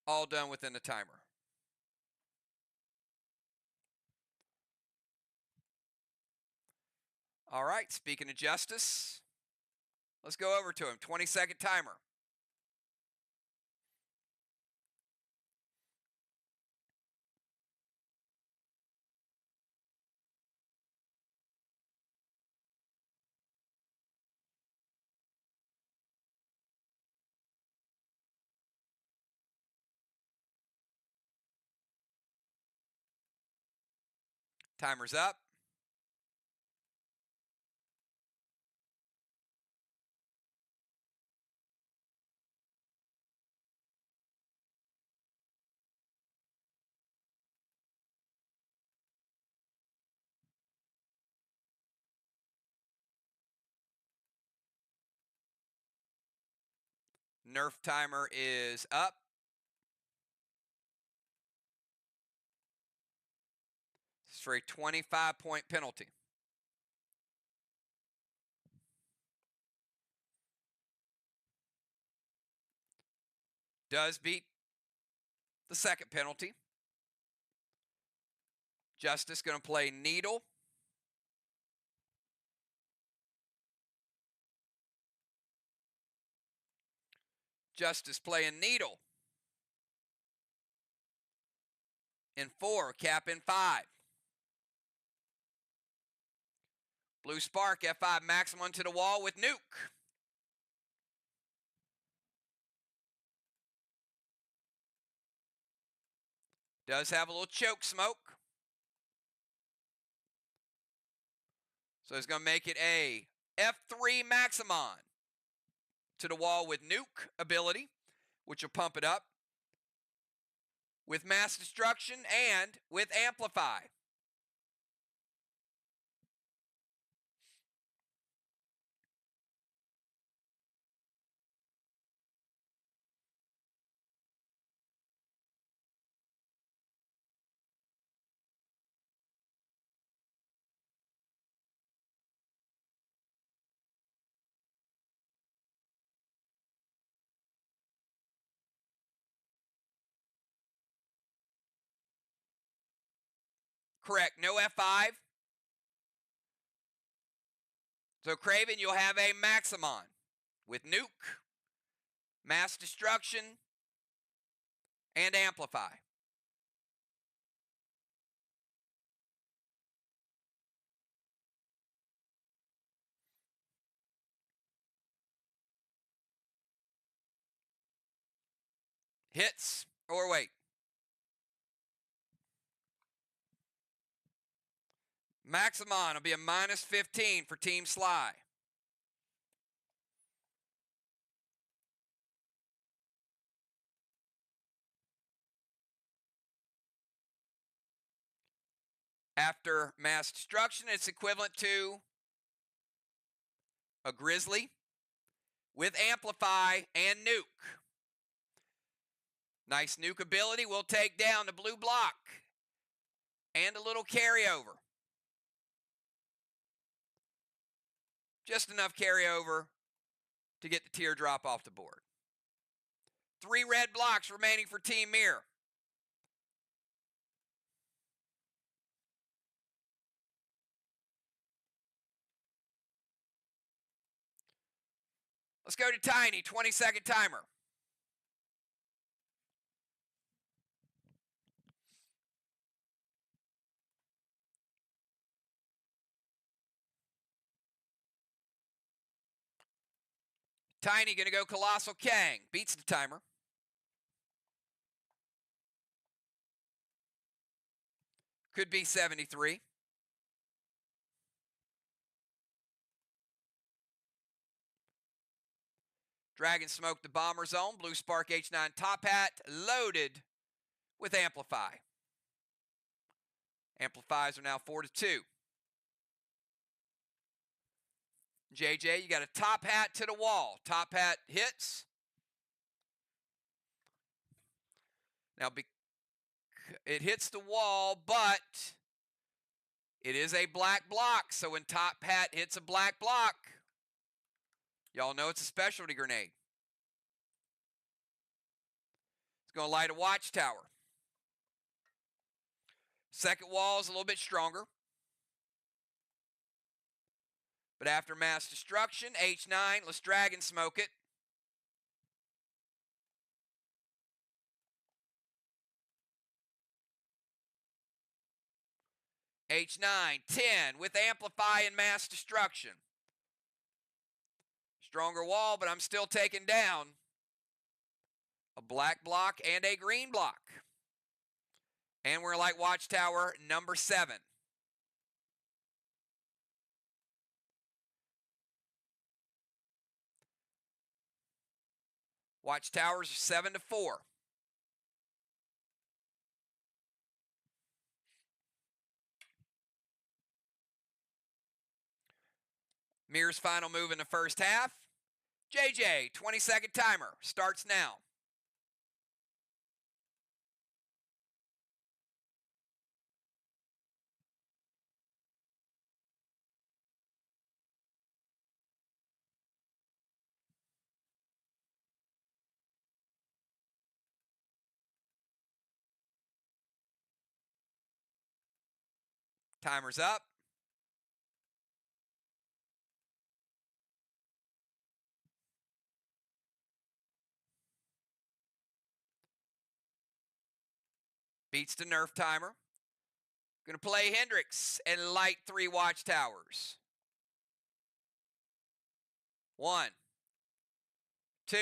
All done within the timer. All right, speaking of Justice, let's go over to him. 20-second timer. Timer's up. Nerf timer is up. It's for a 25-point penalty. Does beat the second penalty. Justice going to play Needle. Justice playing needle. In 4, cap in 5. Blue Spark, F5, maximum to the wall with nuke. Does have a little choke smoke. So it's going to make it a F3 Maximon to the wall with nuke ability, which will pump it up, with mass destruction and with amplify. Correct, no F5. So Craven, you'll have a Maximon with nuke, mass destruction, and amplify. Hits, or wait. Maximon will be a -15 for Team SLY. After mass destruction, it's equivalent to a Grizzly with amplify and nuke. Nice nuke ability will take down the blue block and a little carryover. Just enough carryover to get the teardrop off the board. 3 red blocks remaining for Team MIR. Let's go to Tiny, 20-second timer. Tiny going to go Colossal Kang. Beats the timer. Could be 73. Dragon Smoke the Bomber Zone. Blue Spark H9 Top Hat loaded with Amplify. Amplifies are now 4-2. JJ, you got a Top Hat to the wall. Top Hat hits. Now, it hits the wall, but it is a black block. So when Top Hat hits a black block, y'all know it's a specialty grenade. It's going to light a watchtower. Second wall is a little bit stronger. But after mass destruction, H9, let's Dragon Smoke it. H9, 10 with Amplify and mass destruction. Stronger wall, but I'm still taking down a black block and a green block. And we're like watchtower number 7. Watchtowers are 7-4. MIR's final move in the first half. JJ, 20-second timer, starts now. Timer's up. Beats the Nerf timer. Going to play Hendrix and light 3 watchtowers. 1, 2,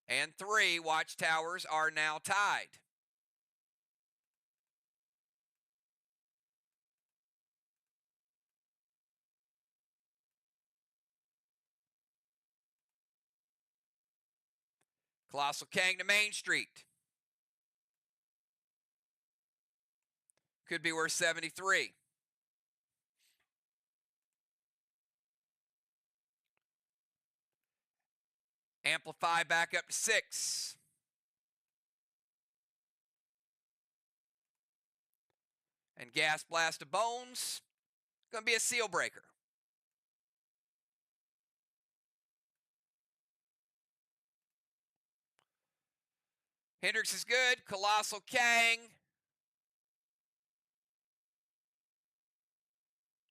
and 3 watchtowers are now tied. Colossal Kang to Main Street. Could be worth 73. Amplify back up to 6. And Gas Blast to Bones. Going to be a seal breaker. Hendrix is good. Colossal Kang.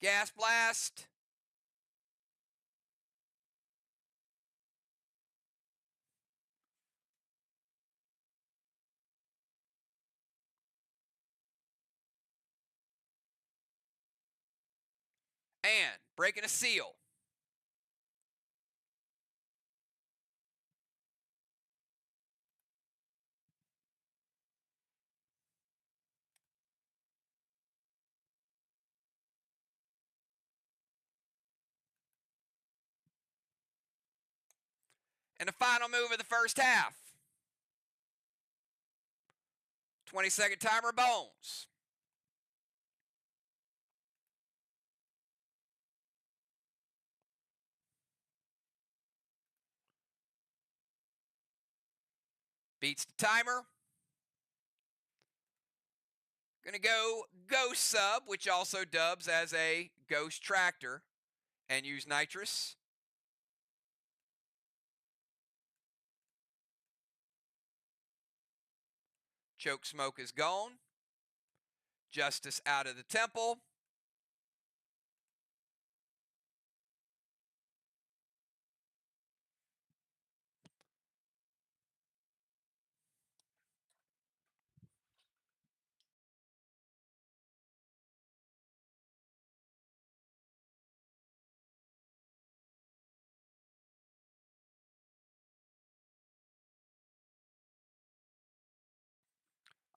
Gas Blast. And breaking a seal. And the final move of the first half. 20-second timer, Bones. Beats the timer. Going to go Ghost Sub, which also dubs as a Ghost Tractor, and use Nitrous. Choke Smoke is gone. Justice out of the temple.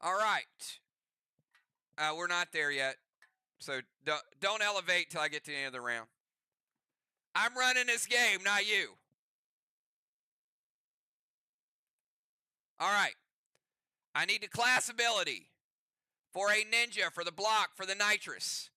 All right. We're not there yet, so don't elevate till I get to the end of the round. I'm running this game, not you. All right. I need the class ability for a ninja for the block for the Nitrous.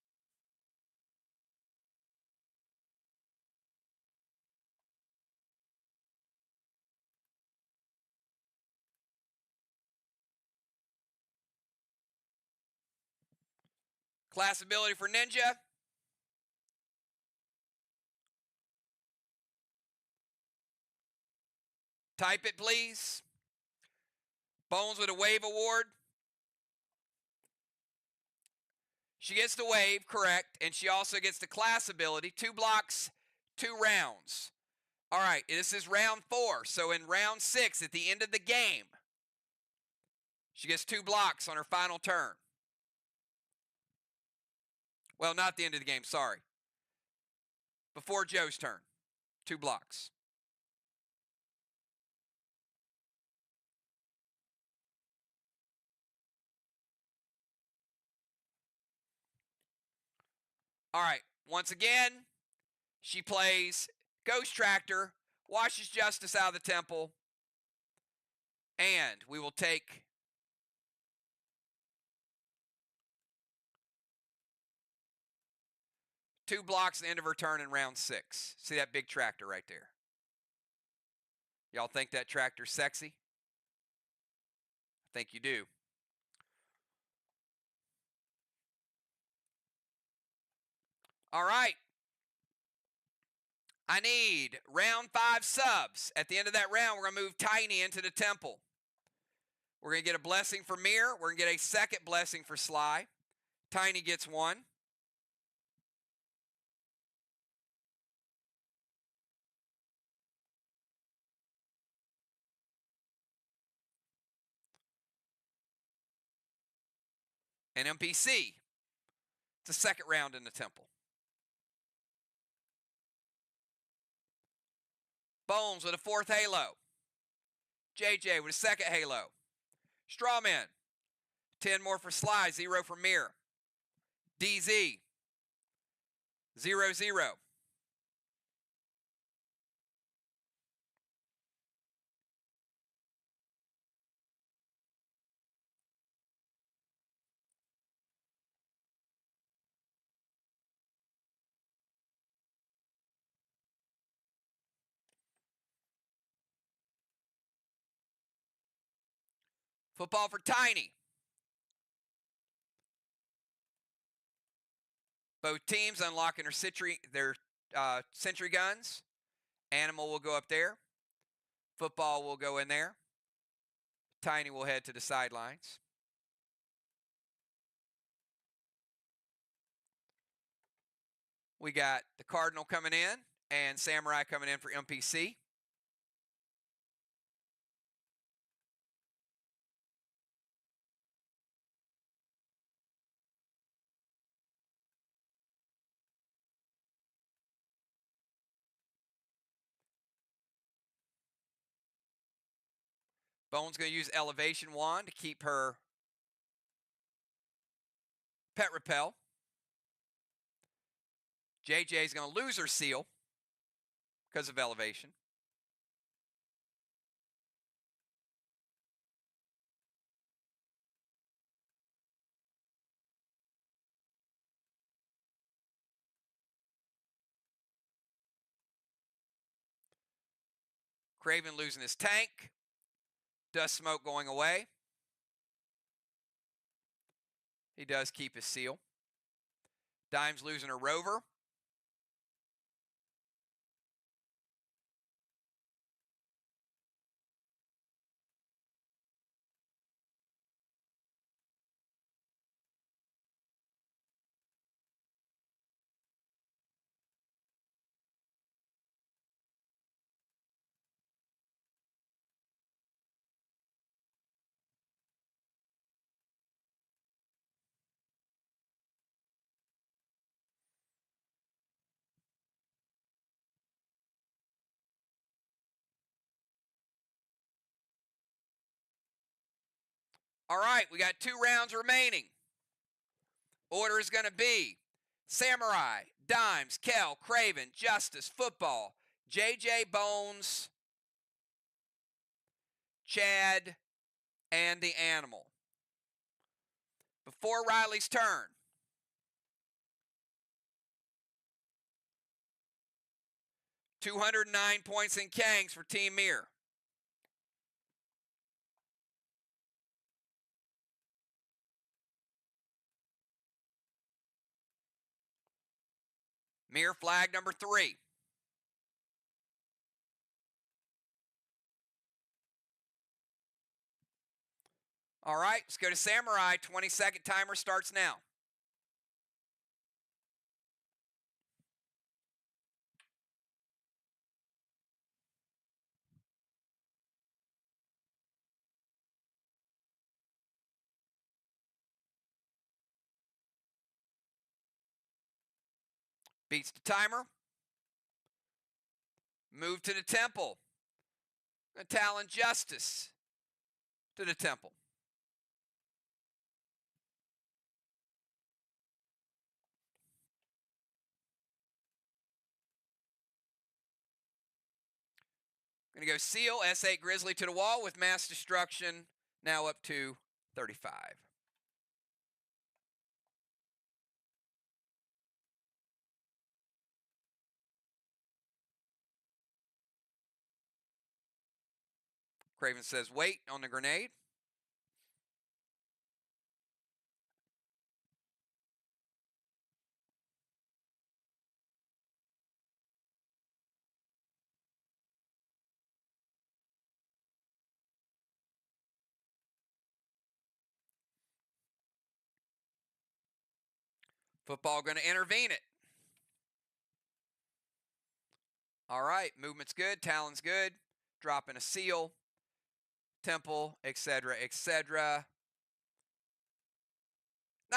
Class ability for ninja. Type it, please. Bones with a wave award. She gets the wave, correct, and she also gets the class ability. 2 blocks, 2 rounds. All right, this is round 4. So in round 6, at the end of the game, she gets 2 blocks on her final turn. Well, not the end of the game, sorry. Before Joe's turn, 2 blocks. All right, once again, she plays Ghost Tractor, washes Justice out of the temple, and we will take two blocks at the end of her turn in round 6. See that big tractor right there? Y'all think that tractor's sexy? I think you do. All right. I need round 5 subs. At the end of that round, we're going to move Tiny into the temple. We're going to get a blessing for MIR. We're going to get a second blessing for SLY. Tiny gets 1. and MPC. It's a second round in the temple. Bones with a fourth halo. JJ with a second halo. Strawman. 10 more for SLY, 0 for MIR. DZ. 0, 0. Football for Tiny. Both teams unlocking their sentry guns. Animal will go up there. Football will go in there. Tiny will head to the sidelines. We got the Cardinal coming in and Samurai coming in for MPC. Bone's going to use Elevation Wand to keep her Pet Repel. JJ's going to lose her Seal because of Elevation. Craven losing his tank. Dust Smoke going away. He does keep his Seal. Dime's losing her Rover. All right, we got 2 rounds remaining. Order is going to be Samurai, Dimes, Kel, Craven, Justice, Football, JJ, Bones, Chad, and the Animal. Before Riley's turn, $209 points in Kangs for Team MIR. MIR flag number 3. All right, let's go to Samurai. 20-second timer starts now. Beats the timer. Move to the temple. Talon Justice to the temple. Going to go Seal, S8 Grizzly to the wall with Mass Destruction, now up to 35. Craven says wait on the grenade. Football going to intervene it. All right, movement's good, Talon's good, dropping a Seal, Temple, etc., etc.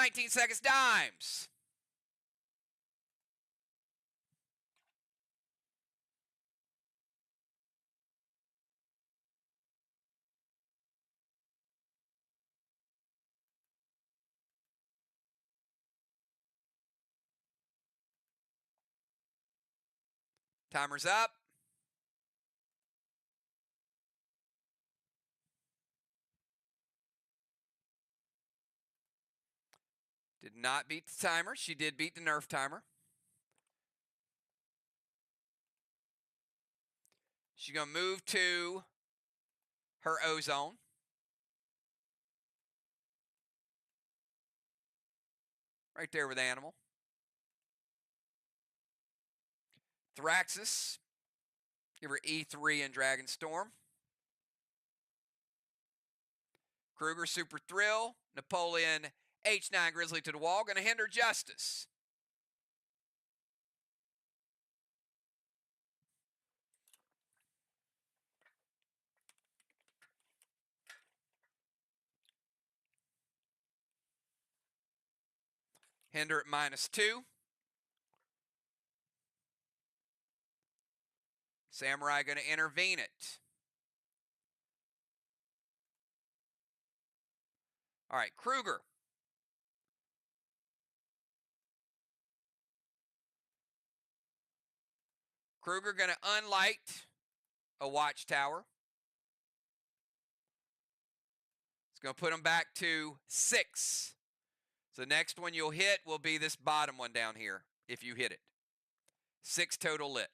19 seconds, dimes. Timer's up. Did not beat the timer. She did beat the Nerf timer. She's going to move to her ozone. Right there with Animal. Thraxis. Give her E3 and Dragon Storm. Kruger, Super Thrill. Napoleon, H9, Grizzly to the wall. Going to hinder Justice. Hinder at -2. Samurai going to intervene it. All right, Kruger. Kruger going to unlight a watchtower. It's going to put them back to 6. So the next one you'll hit will be this bottom one down here, if you hit it. 6 total lit.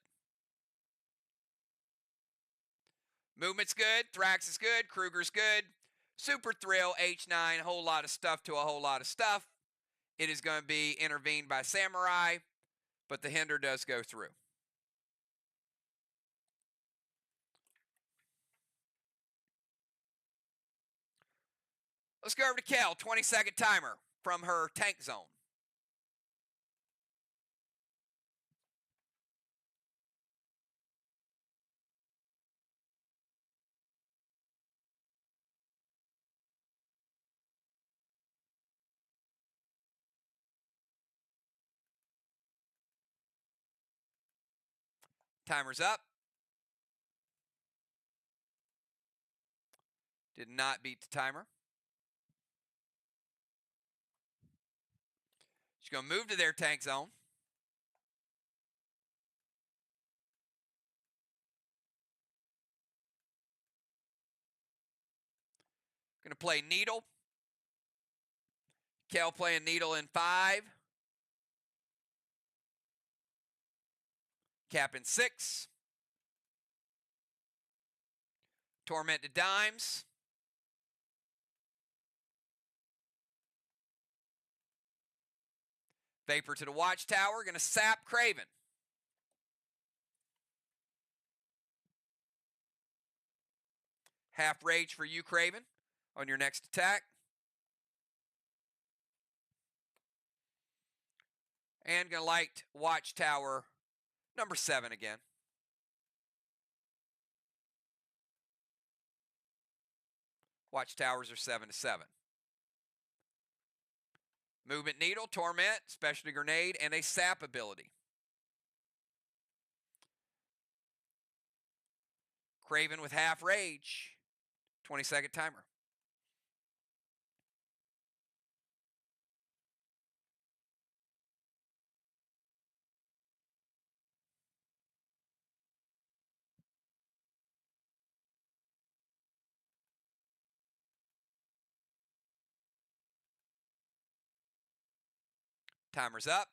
Movement's good. Thrax is good. Kruger's good. Super Thrill, H9, whole lot of stuff to a whole lot of stuff. It is going to be intervened by Samurai, but the hinder does go through. Let's go over to Kel, 20-second timer from her tank zone. Timer's up. Did not beat the timer. She's going to move to their tank zone. Going to play Needle. Kel playing Needle in 5. Cap in 6. Torment to dimes. Vapor to the watchtower. Going to sap Craven. Half rage for you, Craven, on your next attack. And going to light watchtower number 7 again. Watchtowers are 7-7. Movement Needle, Torment, Specialty Grenade, and a sap ability. Craven with half rage. 20-second timer. Timer's up.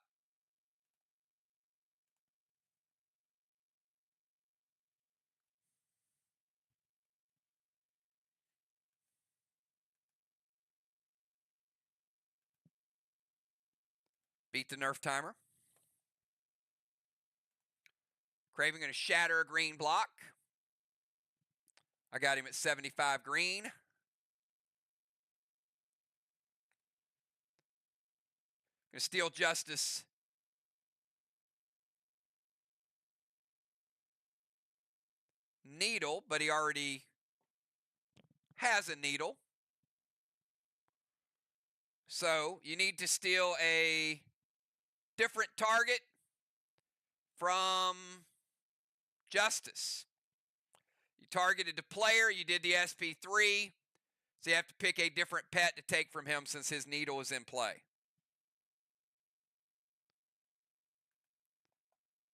Beat the Nerf timer. Craven going to shatter a green block. I got him at 75 green. Going to steal Justice. Needle, but he already has a needle. So you need to steal a different target from Justice. You targeted the player, you did the SP3, so you have to pick a different pet to take from him since his needle is in play.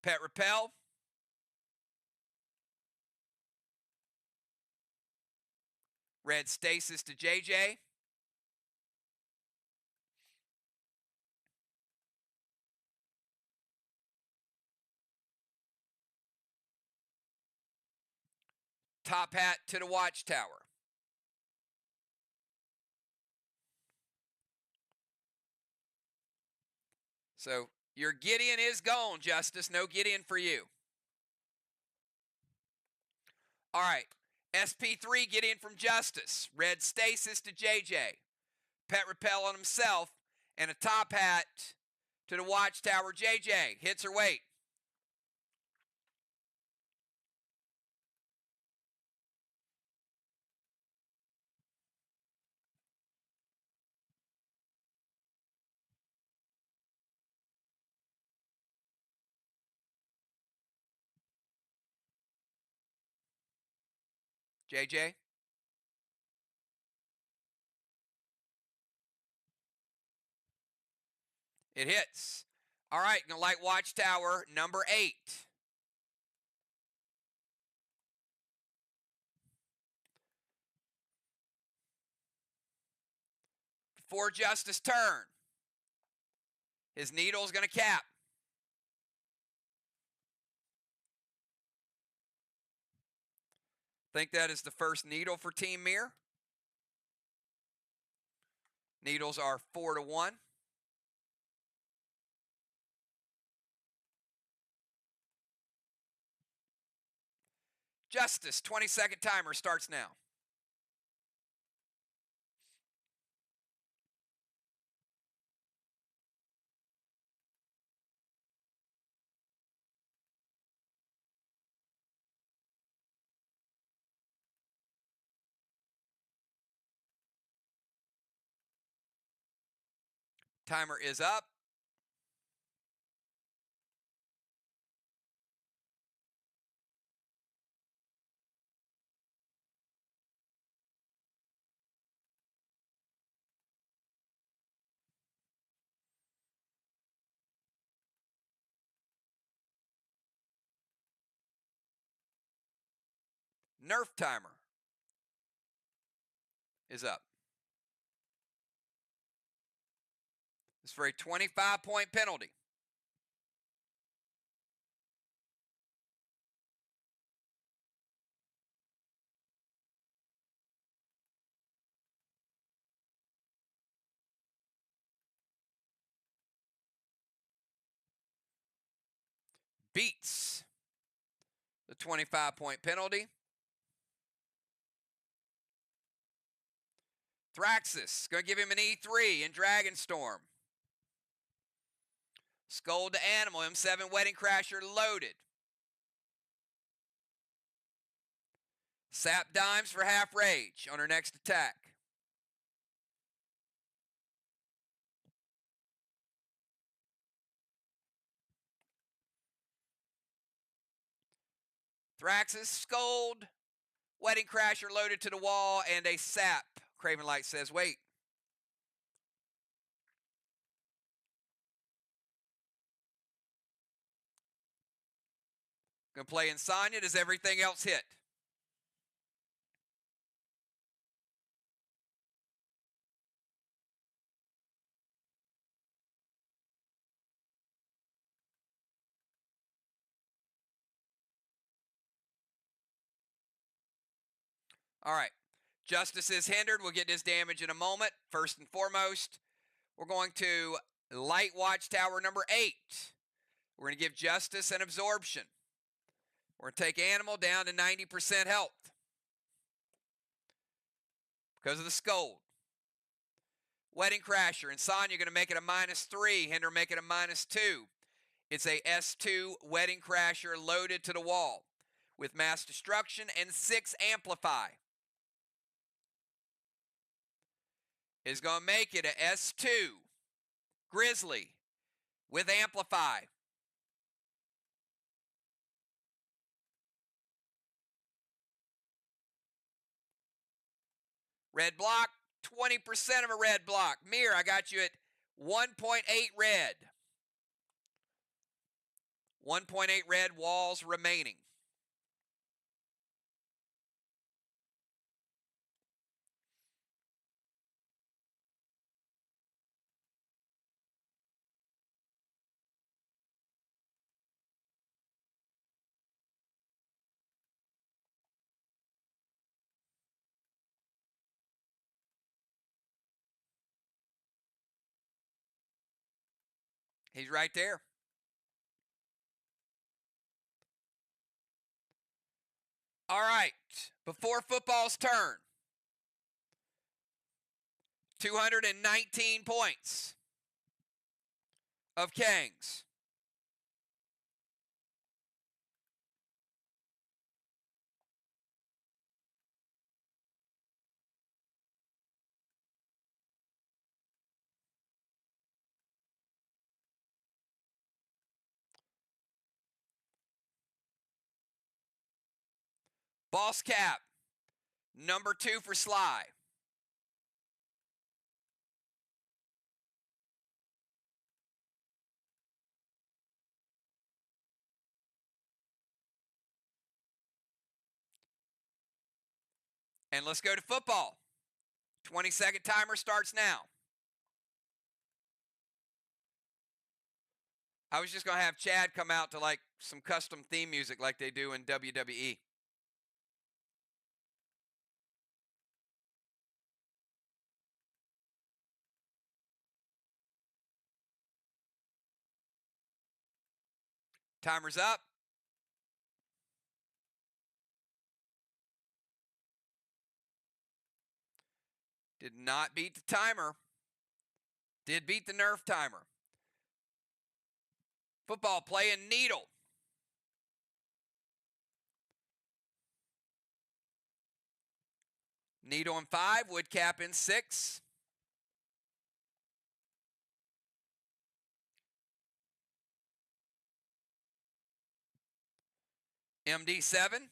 Pet Repel. Red Stasis to JJ. Top Hat to the Watchtower. So your Gideon is gone, Justice. No Gideon for you. All right. SP3 Gideon from Justice. Red Stasis to JJ. Pet Repel on himself. And a Top Hat to the Watchtower. JJ. Hits or wait? JJ? It hits. All right, gonna light Watchtower number 8. Before Justice turn, his needle's gonna cap. Think that is the first needle for Team MIR. Needles are 4 to 1. Justice, 20-second timer starts now. Timer is up. Nerf timer is up. It's for a 25-point penalty. Beats the 25-point penalty. Thraxis, going to give him an E3 in Dragonstorm. Scold to Animal, M7 Wedding Crasher loaded. Sap Dimes for half rage on her next attack. Thraxis, Scold, Wedding Crasher loaded to the wall, and a Sap. Craven Light says, wait. Gonna play Insania. Does everything else hit? All right. Justice is hindered. We'll get his damage in a moment. First and foremost, we're going to light Watchtower number 8. We're going to give Justice an absorption. We're going to take Animal down to 90% health because of the Scold. Wedding Crasher and Sonya going to make it a -3. Hinder make it a -2. It's a S2 Wedding Crasher loaded to the wall with Mass Destruction and 6 Amplify. is going to make it a S2 Grizzly with Amplify. Red block, 20% of a red block. MIR, I got you at 1.8 red. 1.8 red, walls remaining. He's right there. All right, before football's turn, 219 points of Kangs. Boss cap, number 2 for SLY. And let's go to football. 20-second timer starts now. I was just going to have Chad come out to like some custom theme music like they do in WWE. Timer's up. Did not beat the timer. Did beat the Nerf timer. Football playing needle. Needle in 5, wood cap in 6. MD 7.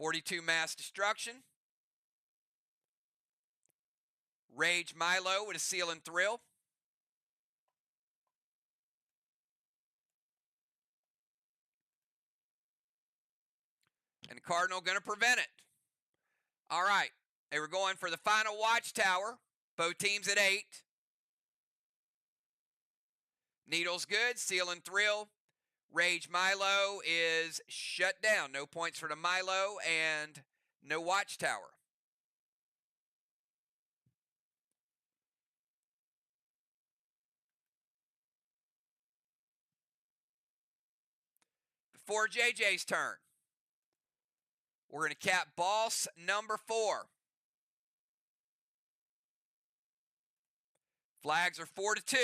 .42 mass destruction. Rage Milo with a seal and thrill. And Cardinal going to prevent it. All right. They were going for the final watchtower. Both teams at 8. Needle's good. Seal and thrill. Rage Milo is shut down. No points for the Milo and no watchtower. Before JJ's turn, we're going to cap boss number 4. Flags are 4-2.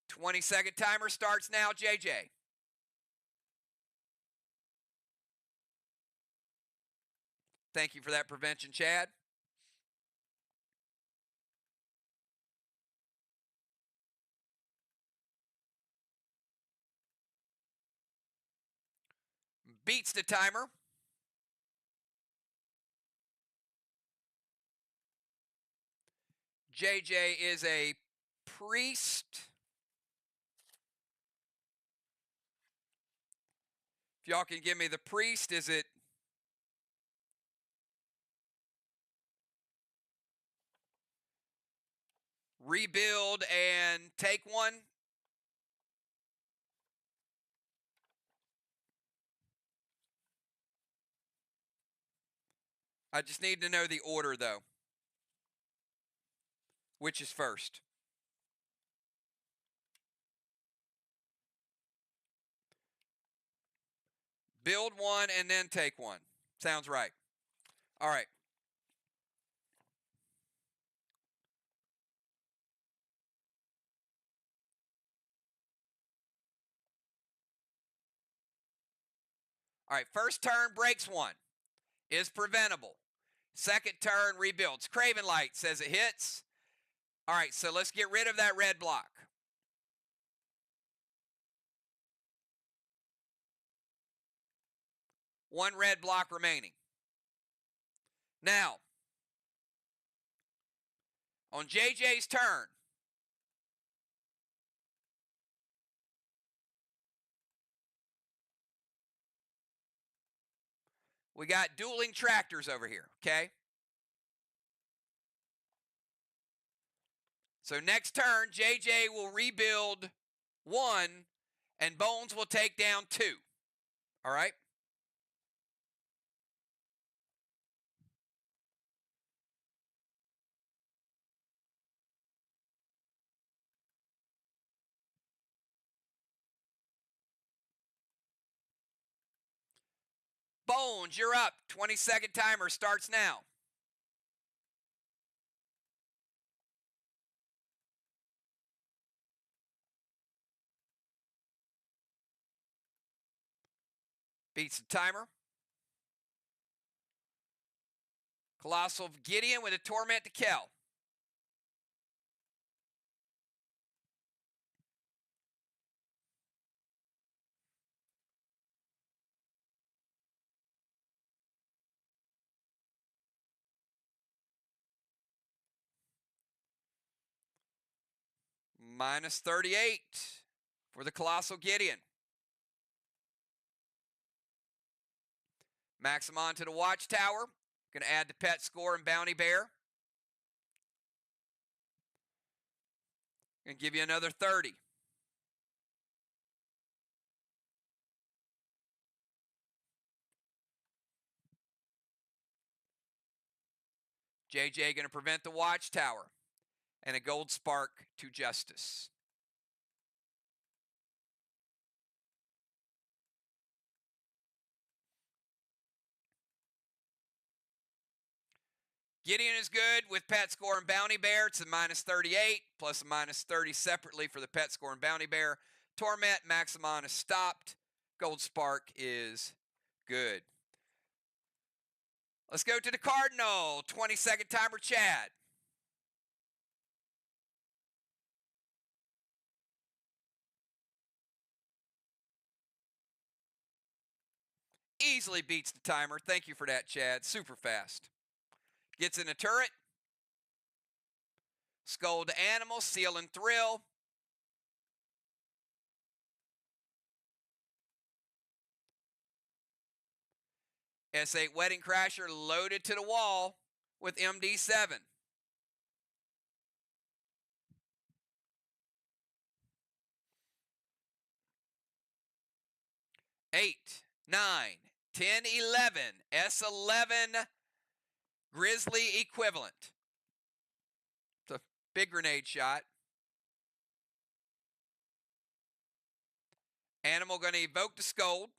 Twenty-second timer starts now, JJ. Thank you for that prevention, Chad. Beats the timer. JJ is a priest. If y'all can give me the priest, is it rebuild and take one? I just need to know the order, though. Which is first? Build one and then take one. Sounds right. All right. All right, first turn breaks one. Is preventable. Second turn rebuilds. Craven Light says it hits. All right, so let's get rid of that red block. One red block remaining. Now, on JJ's turn, we got dueling tractors over here, okay? So next turn, JJ will rebuild one, and Bones will take down two. All right? Bones, you're up. 20-second timer starts now. Beats the timer. Colossal Gideon with a Torment to Kel. Minus 38 for the Colossal Gideon. Maximon to the Watchtower. Going to add the Pet Score and Bounty Bear. Going to give you another 30. JJ going to prevent the Watchtower. And a Gold Spark to Justice. Gideon is good with Pet Score and Bounty Bear. It's a minus 38, plus a minus 30 separately for the Pet Score and Bounty Bear. Torment, Maximon is stopped. Gold Spark is good. Let's go to the Cardinal. 20-second timer, Chad. Easily beats the timer. Thank you for that, Chad. Super fast. Gets in a turret. Skull to Animal, Seal and Thrill. S8 Wedding Crasher loaded to the wall with MD7. Eight, 9, 10, 11. S11 Grizzly equivalent. It's a big grenade shot. Animal going to evoke the Scold.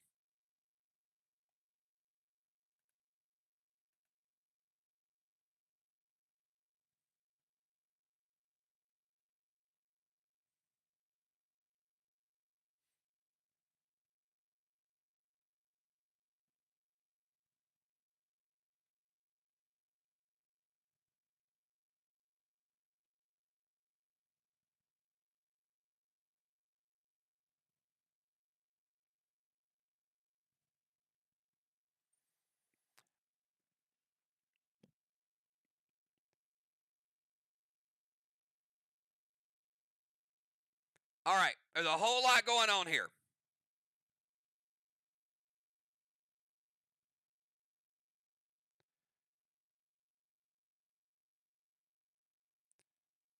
All right, there's a whole lot going on here.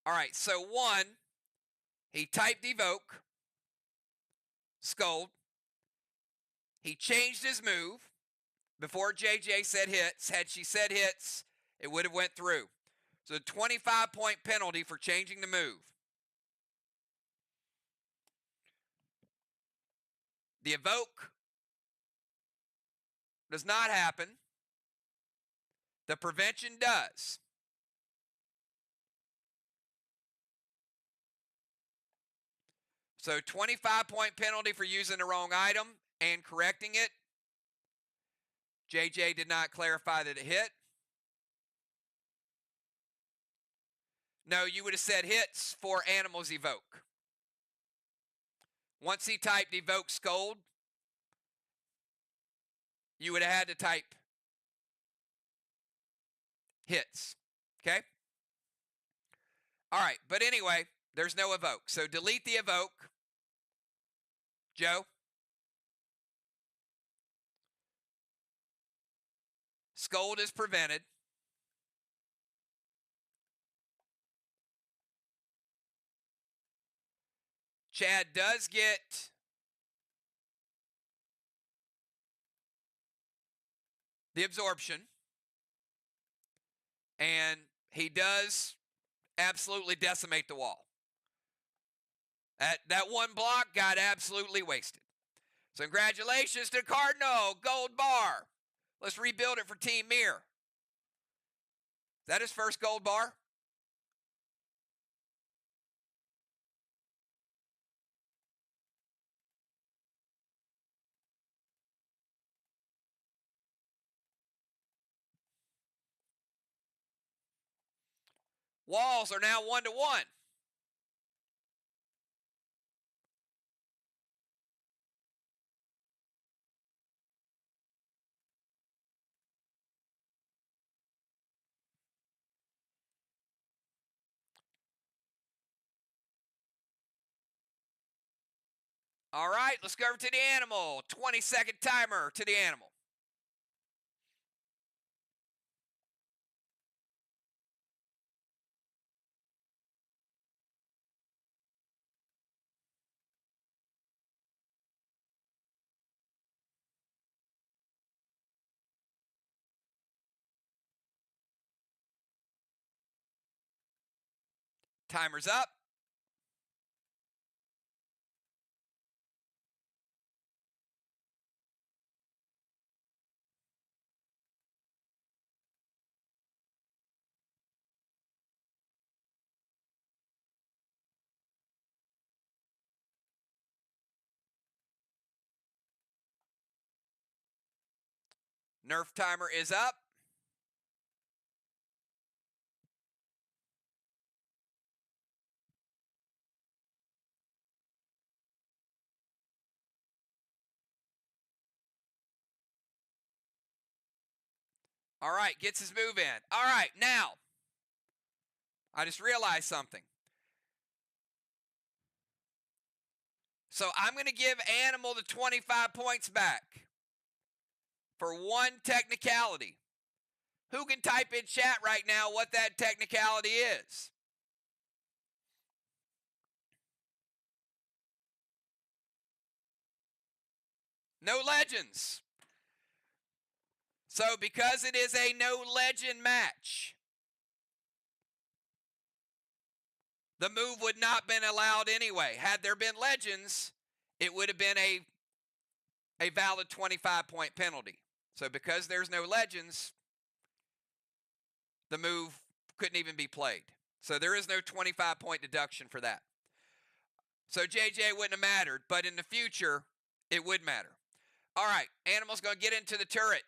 All right, so one, he typed evoke, Scold. He changed his move before JJ said hits. Had she said hits, it would have went through. So a 25-point penalty for changing the move. The evoke does not happen. The prevention does. So 25-point penalty for using the wrong item and correcting it. JJ did not clarify that it hit. No, you would have said hits for animals evoke. Once he typed evoke scold, you would have had to type hits. Okay? All right, but anyway, there's no evoke. So delete the evoke. Joe? Scold is prevented. Chad does get the absorption. And he does absolutely decimate the wall. That one block got absolutely wasted. So congratulations to Cardinal, gold bar. Let's rebuild it for Team MIR. Is that his first gold bar? Walls are now 1-1. All right, let's go over to the animal. 20-second timer to the animal. Timer's up. Nerf timer is up. All right, gets his move in. All right, now, I just realized something. So I'm going to give Animal the 25 points back for one technicality. Who can type in chat right now what that technicality is? No legends. So because it is a no legend match, the move would not have been allowed anyway. Had there been legends, it would have been a valid 25-point penalty. So because there's no legends, the move couldn't even be played. So there is no 25-point deduction for that. So JJ wouldn't have mattered, but in the future, it would matter. All right, Animal's going to get into the turret.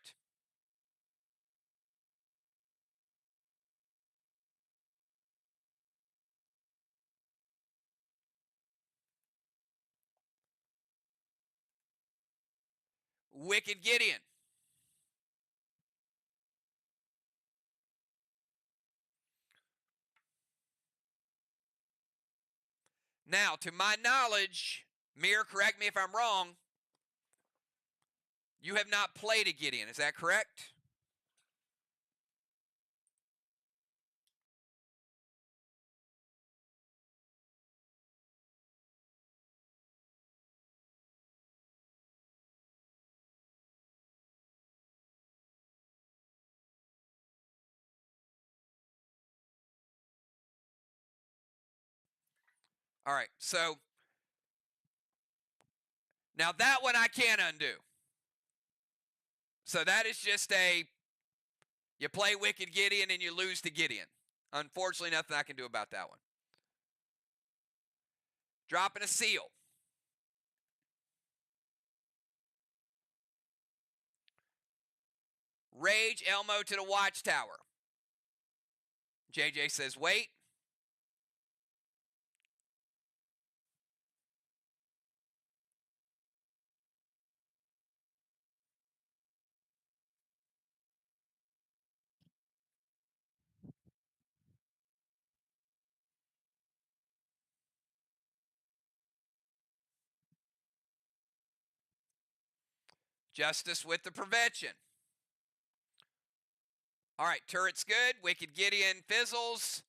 Wicked Gideon. Now, to my knowledge, MIR, correct me if I'm wrong, you have not played a Gideon. Is that correct? All right, so now that one I can't undo. So that is just you play Wicked Gideon and you lose to Gideon. Unfortunately, nothing I can do about that one. Dropping a seal. Rage Elmo to the watchtower. JJ says, wait. Justice with the prevention. All right, turret's good. Wicked Gideon fizzles,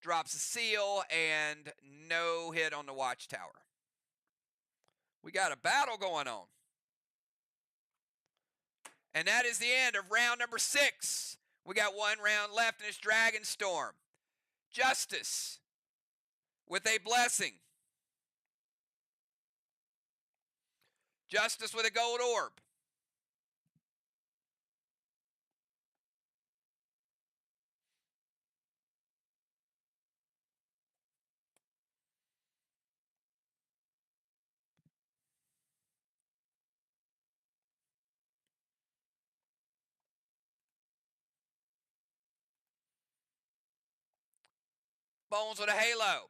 drops a seal, and no hit on the watchtower. We got a battle going on. And that is the end of round number 6. We got one round left in this Dragon Storm. Justice with a blessing. Justice with a gold orb. Bones with a halo.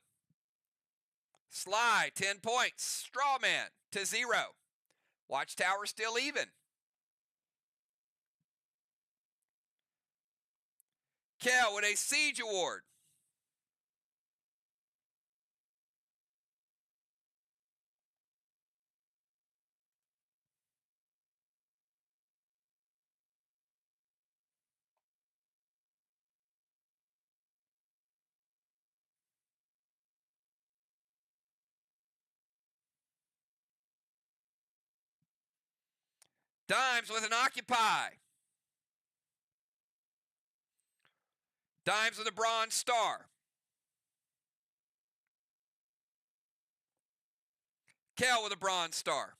SLY, 10 points. Strawman to 0. Watchtower still even. Kel with a siege award. Dimes with an occupy. Dimes with a bronze star. Kel with a bronze star.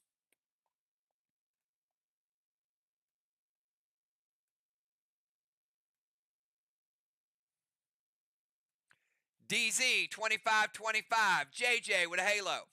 DZ 25-25. JJ with a halo.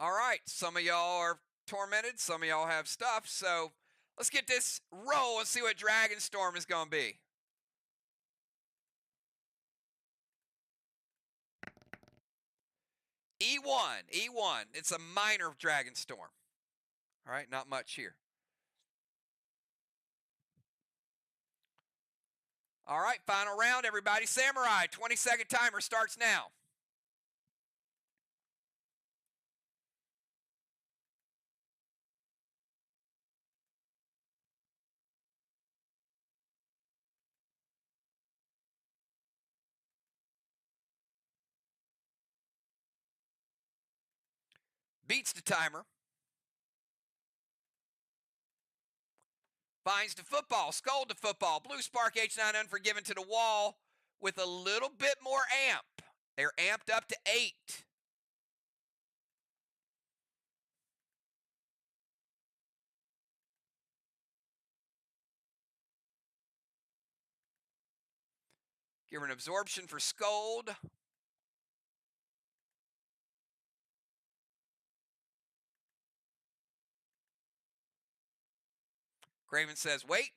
All right, some of y'all are tormented, some of y'all have stuff, so let's get this roll and see what Dragon Storm is going to be. E1. It's a minor Dragon Storm. All right, not much here. All right, final round, everybody. Samurai, 20-second timer starts now. Beats the timer. Finds the football, Skull to football. Blue Spark H9 Unforgiven to the wall with a little bit more amp. They're amped up to 8. Give her an absorption for Scold. Craven says, wait.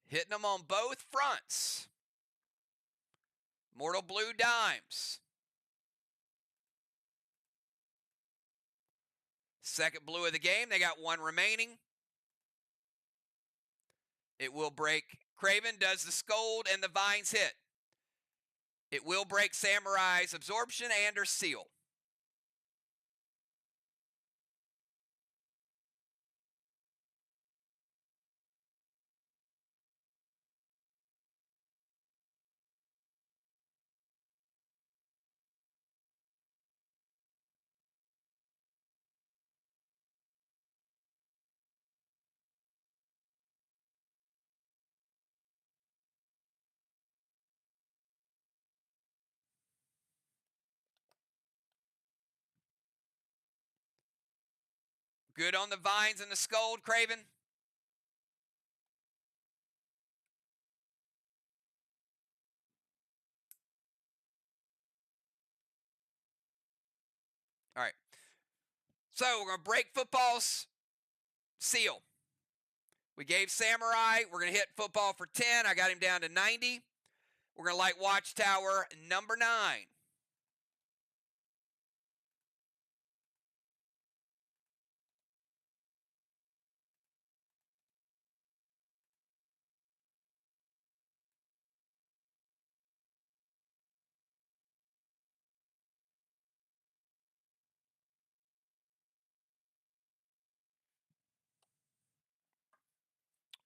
Hitting them on both fronts. Mortal Blue Dimes. Second blue of the game. They got one remaining. It will break. Craven does the Scold and the Vines hit. It will break Samurai's absorption and her seal. good on the vines and the scold, Craven? All right. So we're going to break football's seal. We gave Samurai. We're going to hit football for 10. I got him down to 90. We're going to light Watchtower number 9.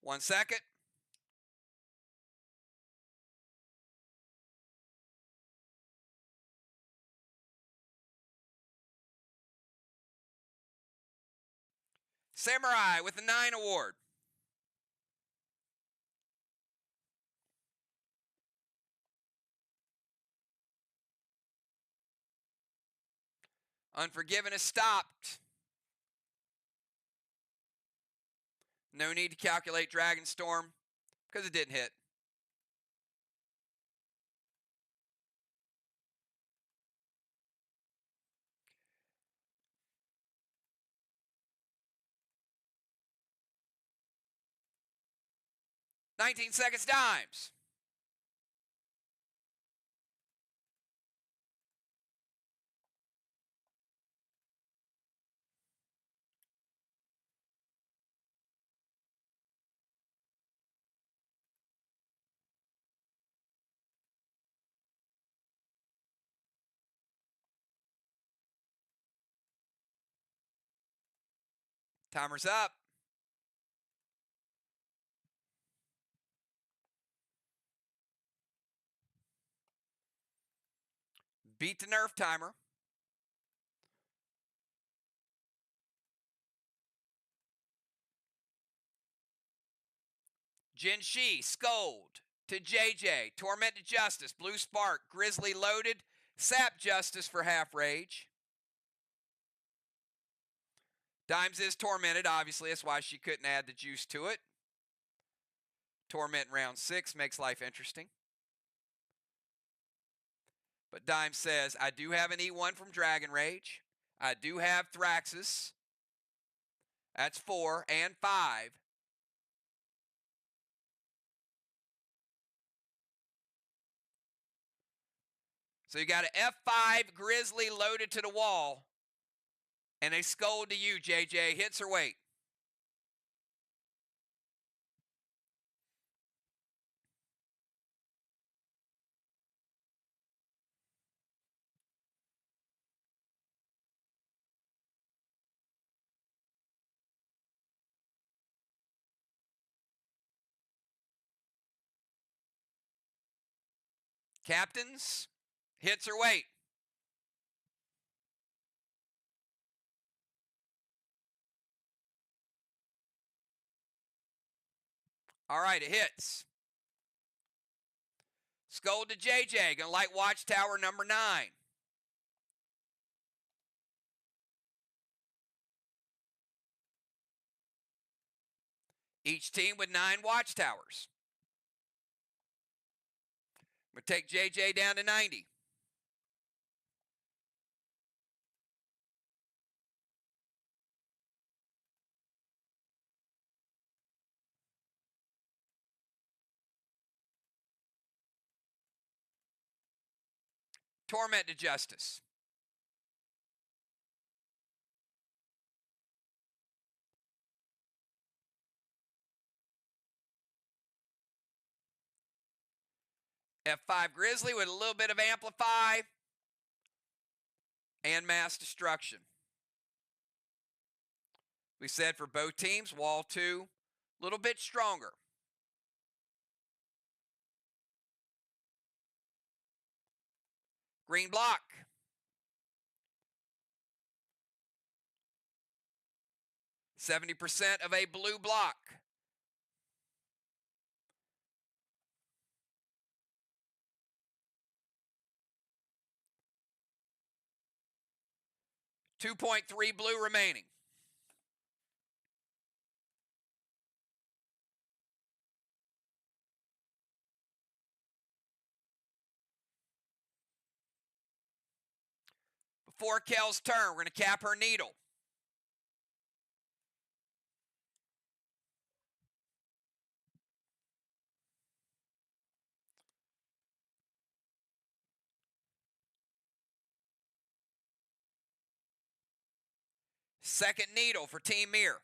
One second. Samurai with the 9 award. Unforgiven is stopped. No need to calculate Dragonstorm because it didn't hit. $19 seconds dimes. Timer's up. Beat the nerf timer. Jin Shi, Scold to JJ. Torment to Justice. Blue Spark. Grizzly loaded. Sap Justice for half rage. Dimes is tormented, obviously. That's why she couldn't add the juice to it. Torment in round 6 makes life interesting. But Dime says, I do have an E1 from Dragon Rage. I do have Thraxus. That's 4 and 5. So you got an F5 Grizzly loaded to the wall. And they scold to you, JJ. Hits or wait? Captains, hits or wait? All right, it hits. Scold to JJ. Gonna light Watchtower number 9. Each team with 9 Watchtowers. We'll take JJ down to 90. Torment to Justice. F5 Grizzly with a little bit of Amplify and Mass Destruction. We said for both teams, Wall 2, a little bit stronger. Green block. %70 of a blue block. $2.3 blue remaining. before Kel's turn. We're going to cap her needle. Second needle for Team MIR.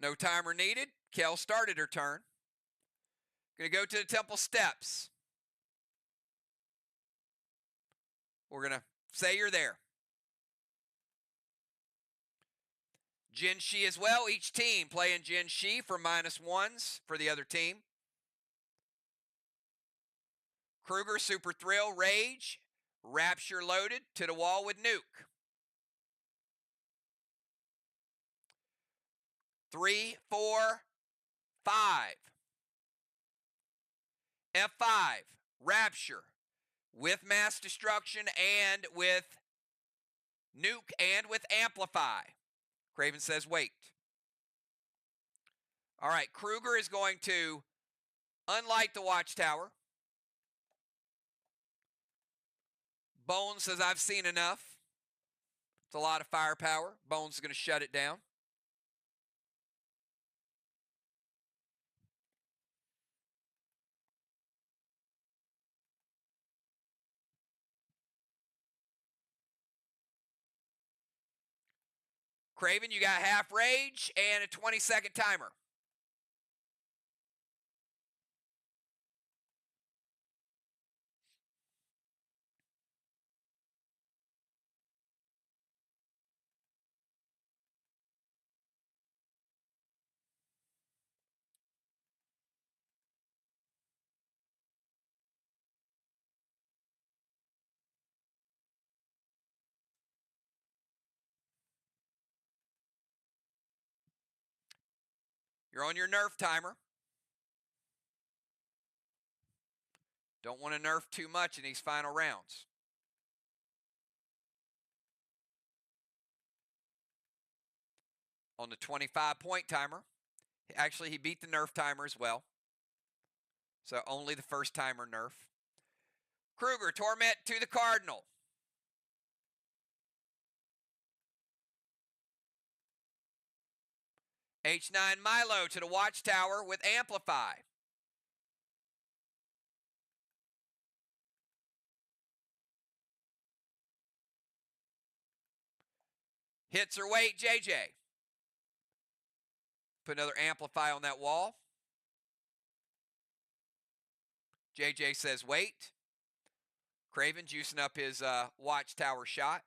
No timer needed. Kel started her turn. Going to go to the temple steps. We're going to say you're there. Jin Shi as well. Each team playing Jin Shi for -1s for the other team. Kruger, Super Thrill, Rage, Rapture loaded to the wall with Nuke. 3, 4, 5. F5, Rapture with Mass Destruction and with Nuke and with Amplify. Craven says wait. All right, Kruger is going to unlight the watchtower. Bones says I've seen enough. It's a lot of firepower. Bones is going to shut it down. Craven, you got half rage and a 20-second timer. You're on your nerf timer. Don't want to nerf too much in these final rounds. On the 25-point timer. Actually, he beat the nerf timer as well. So only the first timer nerf. Kruger, Torment to the Cardinal. H9 Milo to the Watchtower with Amplify. Hits her weight, JJ. Put another Amplify on that wall. JJ says wait. Craven juicing up his Watchtower shot.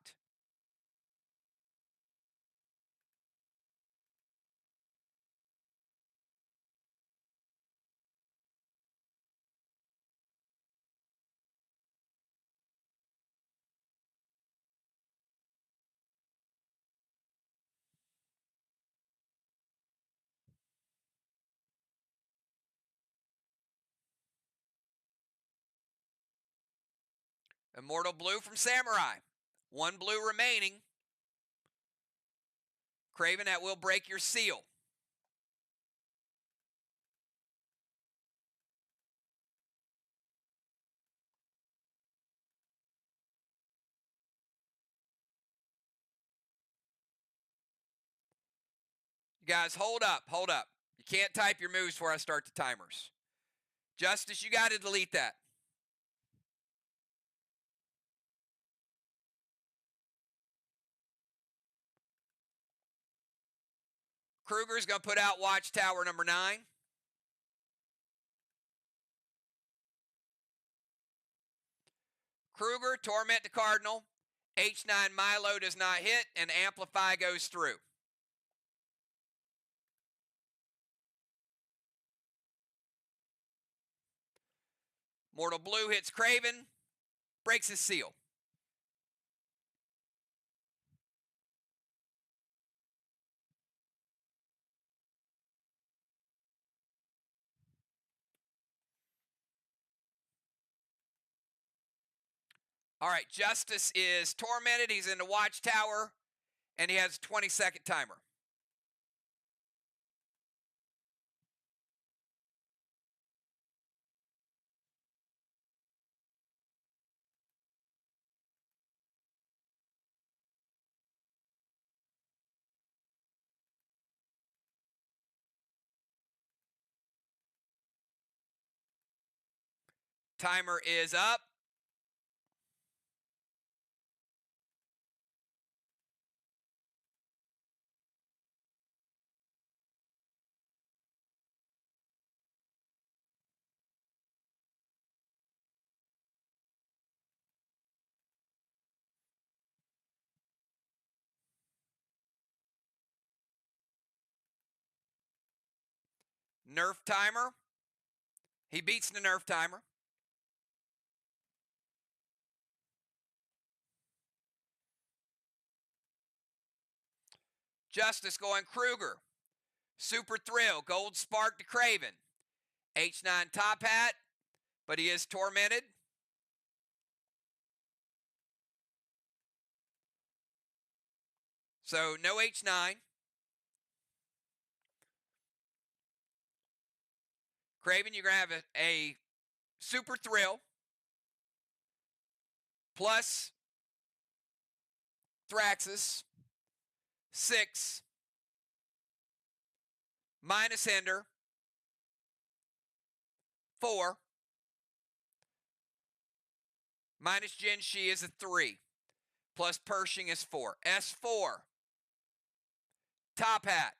Immortal Blue from Samurai. 1 blue remaining. Craven, that will break your seal. You guys, hold up, hold up. You can't type your moves before I start the timers. Justice, you got to delete that. Kruger's going to put out Watchtower number 9. Kruger, Torment the Cardinal. H9 Milo does not hit, and Amplify goes through. Mortal Blue hits Craven, breaks his seal. All right, Justice is tormented. He's in the watchtower, and he has a 20-second timer. Timer is up. Nerf timer. He beats the Nerf timer. Justice going Kruger. Super Thrill. Gold Spark to Craven. H9 Top Hat, but he is tormented. So no H9. Craven, you're going to have a Super Thrill plus Thraxus 6 minus Hinder 4 minus Jin Shi is a 3 plus Pershing is 4. S4 Top Hat.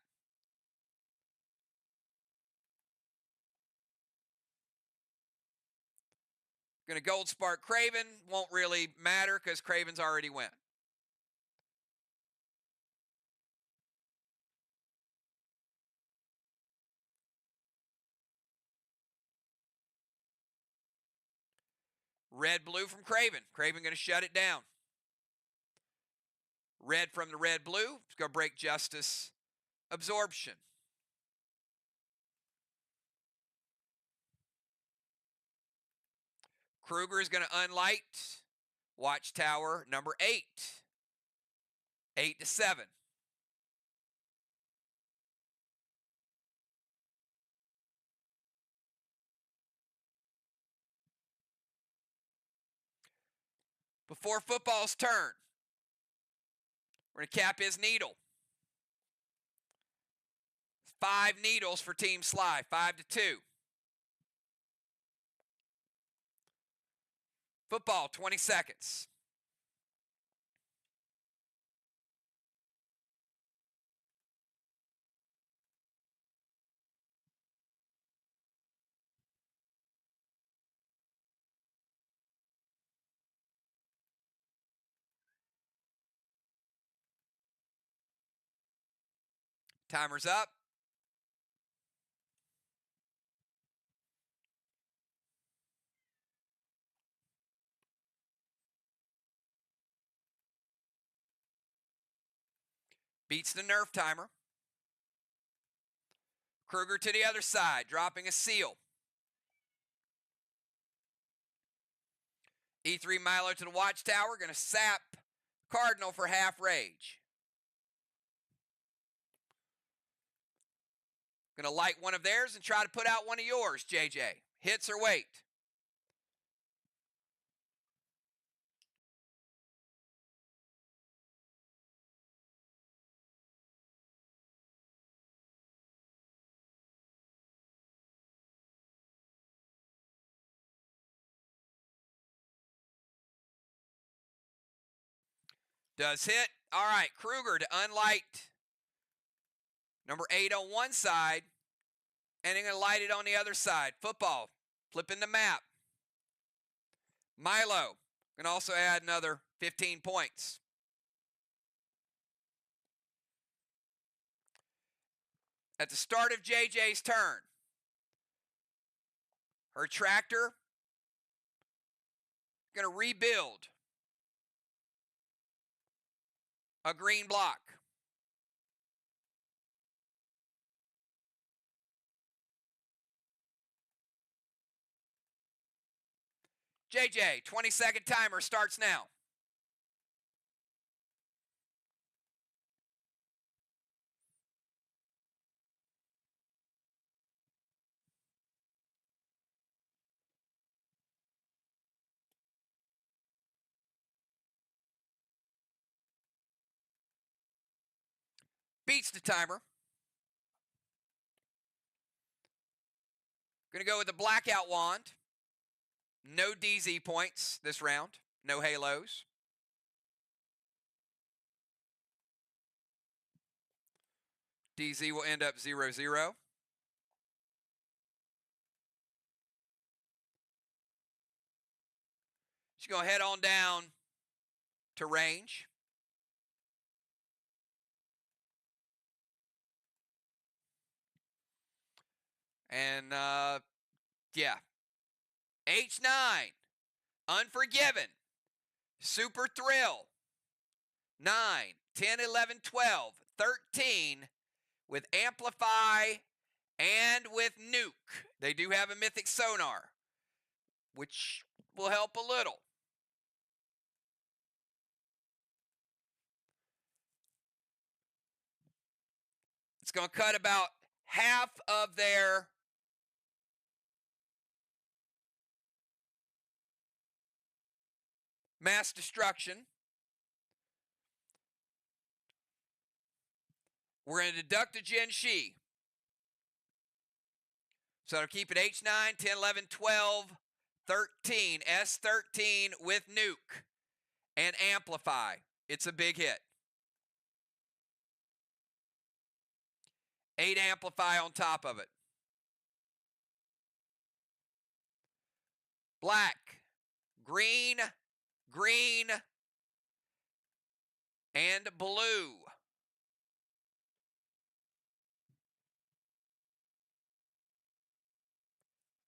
Going to Gold Spark Craven. Won't really matter because Craven's already went. Red Blue from Craven. Craven going to shut it down. Red from the Red Blue. It's going to break Justice Absorption. Kruger is going to unlight Watchtower number 8. 8-7. Before football's turn, we're going to cap his needle. 5 needles for Team SLY, 5-2. Football, 20 seconds. Timer's up. Beats the Nerf timer. Kruger to the other side, dropping a seal. E3 Milo to the Watchtower, going to sap Cardinal for half rage. Going to light one of theirs and try to put out one of yours, JJ. Hits or wait. Does hit. All right, Kruger to unlight number 8 on one side, and they're going to light it on the other side. Football, flipping the map. Milo can also add another 15 points. At the start of JJ's turn, her tractor going to rebuild a green block. JJ, 20-second timer starts now. Beats the timer. Going to go with the blackout wand. No DZ points this round. No halos. DZ will end up 0-0. She's going to head on down to range. And, yeah. H9, Unforgiven, Super Thrill, 9, 10, 11, 12, 13 with Amplify and with Nuke. They do have a Mythic Sonar, which will help a little. It's going to cut about half of their mass destruction. We're going to deduct a Gen Shi. So it'll keep it H9, 10, 11, 12, 13, S13 with Nuke and Amplify. It's a big hit. 8 Amplify on top of it. Black, green, green, and blue.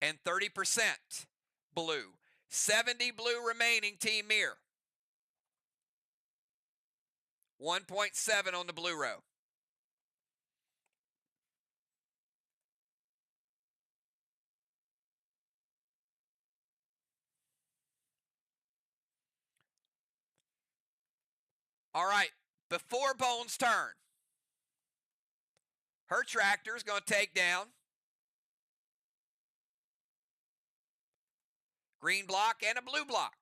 And 30% blue. 70 blue remaining, Team MIR. 1.7 on the blue row. All right, before Bones' turn, her tractor is going to take down green block and a blue block.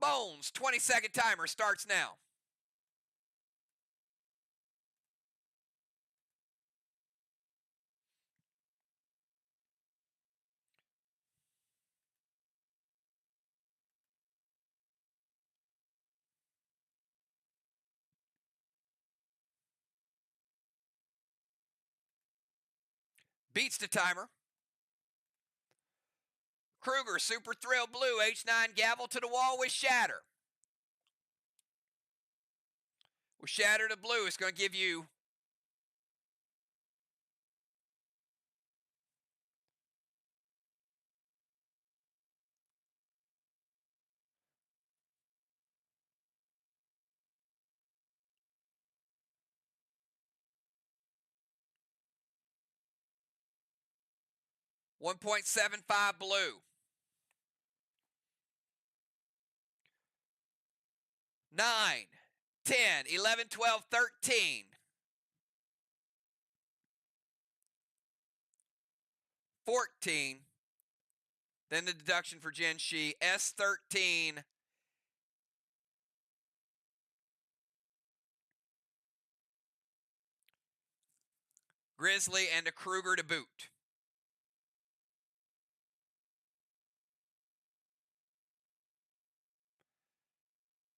Bones, 20-second timer starts now. Beats the timer. Kruger, Super Thrill Blue, H9 Gavel to the wall with Shatter. With Shatter to blue, it's going to give you $1.75 blue. 9, 10, 11, 12, 13. 14. Then the deduction for Gen Shi. S13. Grizzly and a Kruger to boot.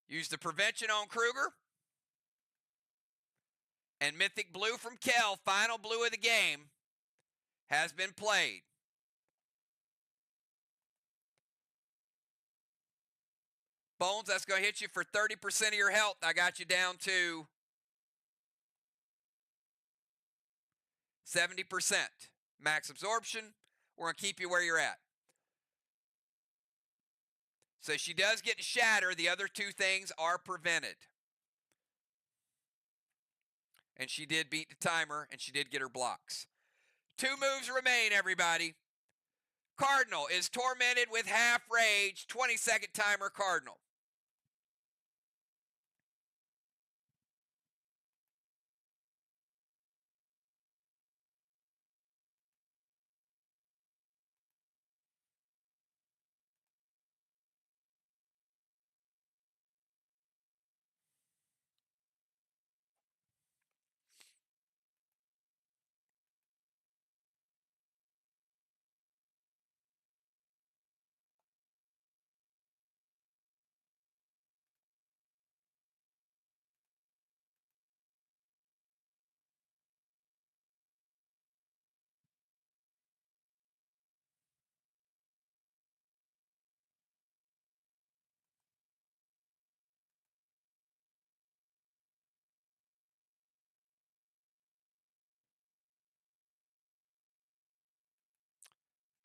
Use the prevention on Kruger. And Mythic Blue from Kel, final blue of the game, has been played. Bones, that's going to hit you for 30% of your health. I got you down to 70%. Max absorption. We're going to keep you where you're at. So she does get to shatter. The other two things are prevented. And she did beat the timer, and she did get her blocks. 2 moves remain, everybody. Cardinal is tormented with half rage, 20-second timer Cardinal.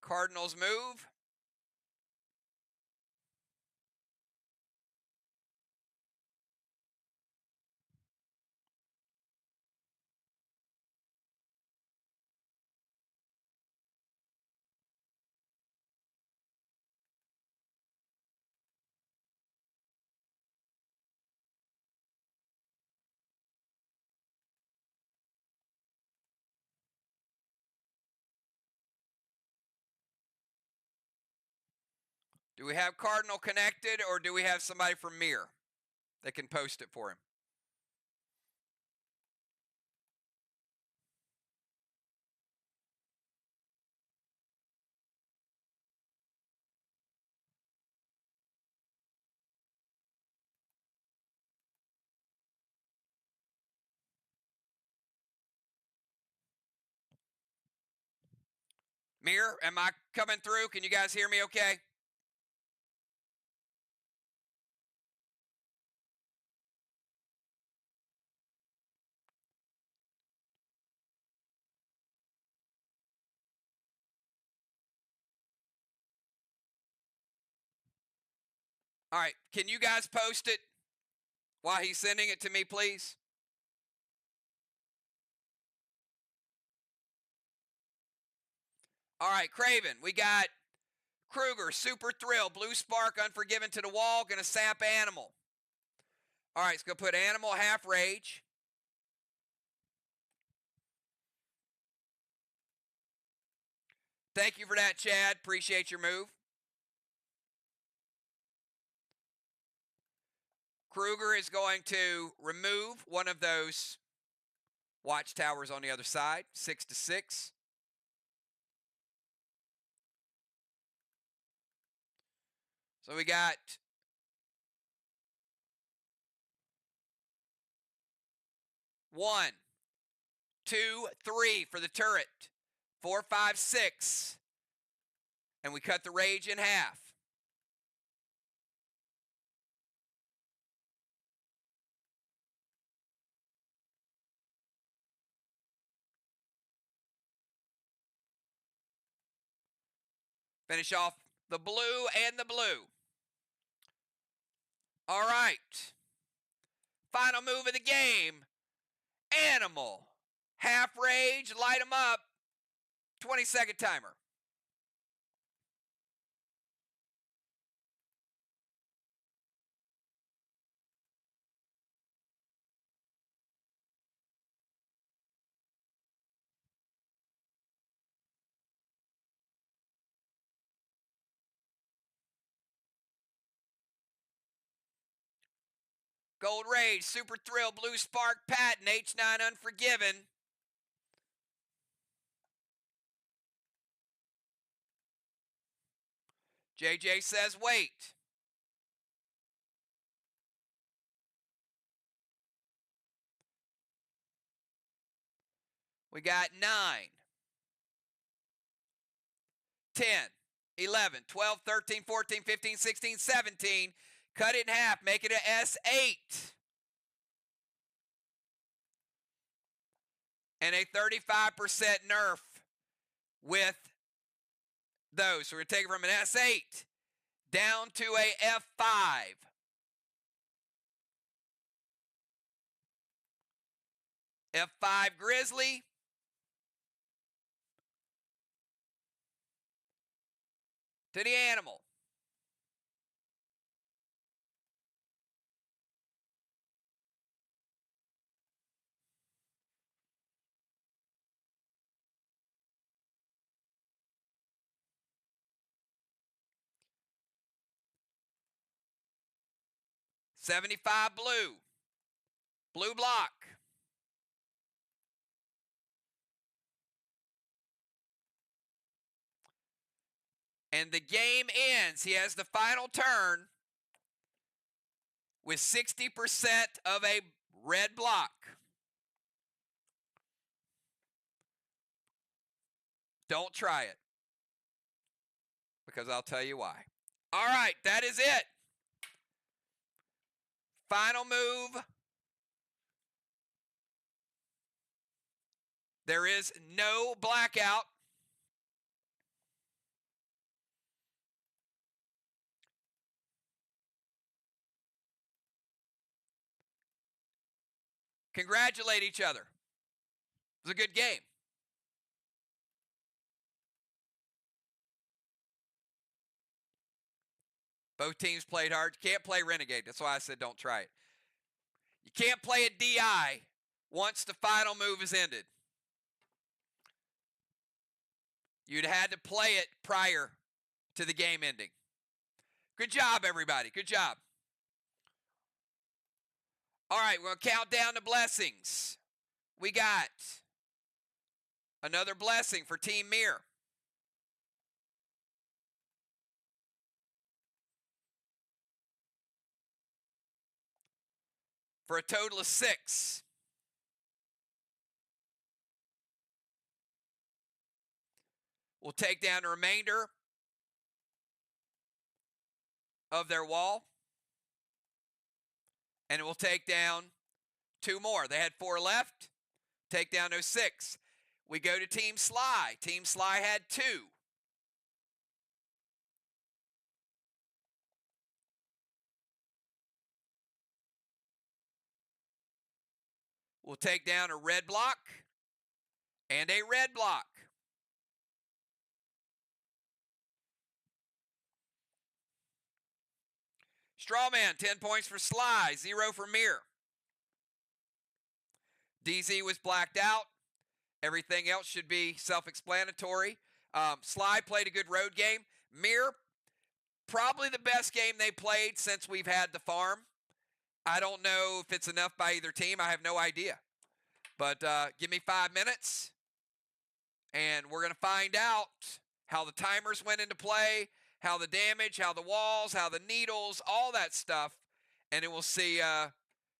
Cardinals move. Do we have Cardinal connected, or do we have somebody from MIR that can post it for him? MIR, am I coming through? Can you guys hear me okay? All right, can you guys post it while he's sending it to me, please? All right, Craven, we got Kruger, Super Thrill, Blue Spark, Unforgiven to the Wall, gonna sap Animal. All right, let's go put Animal, half rage. Thank you for that, Chad. Appreciate your move. Kruger is going to remove one of those watchtowers on the other side, 6-6. So we got 1, 2, 3 for the turret. 4, 5, 6. And we cut the rage in half. Finish off the blue and the blue. All right. Final move of the game. Animal. Half rage, light them up. 20-second timer. Gold Rage, Super Thrill, Blue Spark, Patton, H9 Unforgiven. JJ says wait. We got 9, 10, 11, 12, 13, 14, 15, 16, 17. Cut it in half, make it a S8. And a 35% nerf with those. So we're going to take it from an S8 down to a F5. F5 Grizzly. to the animal. $75 blue. Blue block. And the game ends. He has the final turn with 60% of a red block. Don't try it, because I'll tell you why. All right, that is it. Final move. There is no blackout. Congratulate each other. It was a good game. Both teams played hard. You can't play Renegade. That's why I said don't try it. You can't play a DI once the final move is ended. You'd had to play it prior to the game ending. Good job, everybody. Good job. All right, we're going to count down the blessings. We got another blessing for Team MIR. For a total of 6. We'll take down the remainder of their wall. And we'll take down 2 more. They had 4 left. Take down those 6. We go to Team SLY. Team SLY had 2. We'll take down a red block and a red block. Strawman, 10 points for SLY, 0 for MIR. DZ was blacked out. Everything else should be self-explanatory. SLY played a good road game. MIR, probably the best game they played since we've had the farm. I don't know if it's enough by either team. I have no idea. But give me 5 minutes, and we're going to find out how the timers went into play, how the damage, how the walls, how the needles, all that stuff, and then we'll see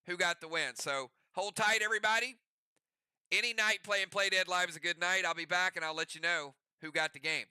who got the win. So hold tight, everybody. Any night playing Play Dead Live is a good night. I'll be back, and I'll let you know who got the game.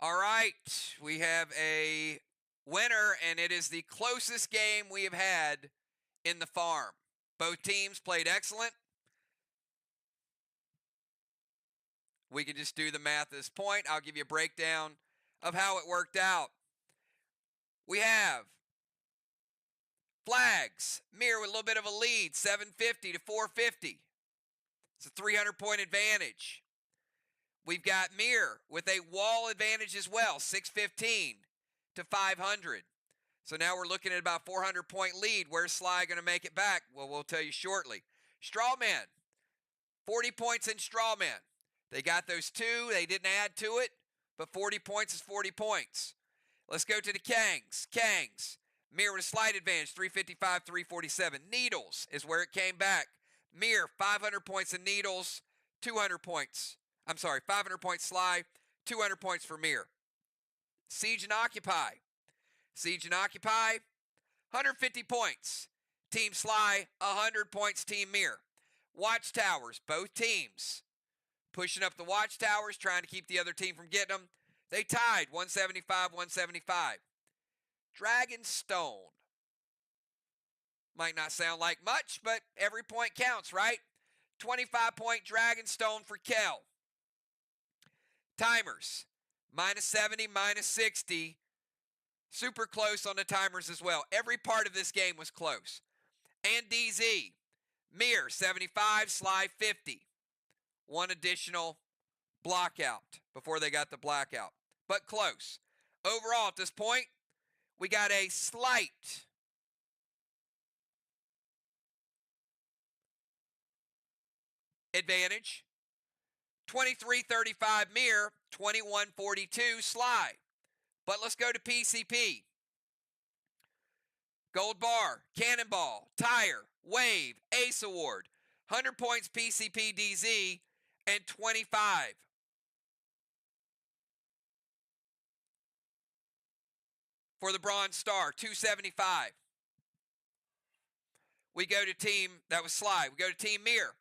All right, we have a winner, and it is the closest game we have had in the farm. Both teams played excellent. We can just do the math at this point. I'll give you a breakdown of how it worked out. We have Flags, MIR with a little bit of a lead, 750 to 450. It's a 300-point advantage. We've got MIR with a wall advantage as well, 615 to 500. So now we're looking at about 400-point lead. Where's SLY going to make it back? Well, we'll tell you shortly. Strawman, 40 points in Strawman. They got those two. They didn't add to it, but 40 points is 40 points. Let's go to the Kangs. Kangs, MIR with a slight advantage, 355, 347. Needles is where it came back. MIR, 500 points in Needles, 200 points. 500 points SLY, 200 points for MIR. Siege and Occupy. Siege and Occupy, 150 points. Team SLY, 100 points Team MIR. Watchtowers, both teams pushing up the watchtowers, trying to keep the other team from getting them. They tied, 175, 175. Dragonstone. Might not sound like much, but every point counts, right? 25-point Dragonstone for Kel. Timers, -70, -60. Super close on the timers as well. Every part of this game was close. And DZ, MIR, 75, SLY, 50. One additional blockout before they got the blackout, but close. Overall, at this point, we got a slight advantage. 23-35 MIR, 21-42 SLY. But let's go to PCP. Gold Bar, Cannonball, Tire, Wave, Ace Award. 100 points PCP DZ and 25. For the Bronze Star, 275. We go to team, that was SLY. We go to Team MIR.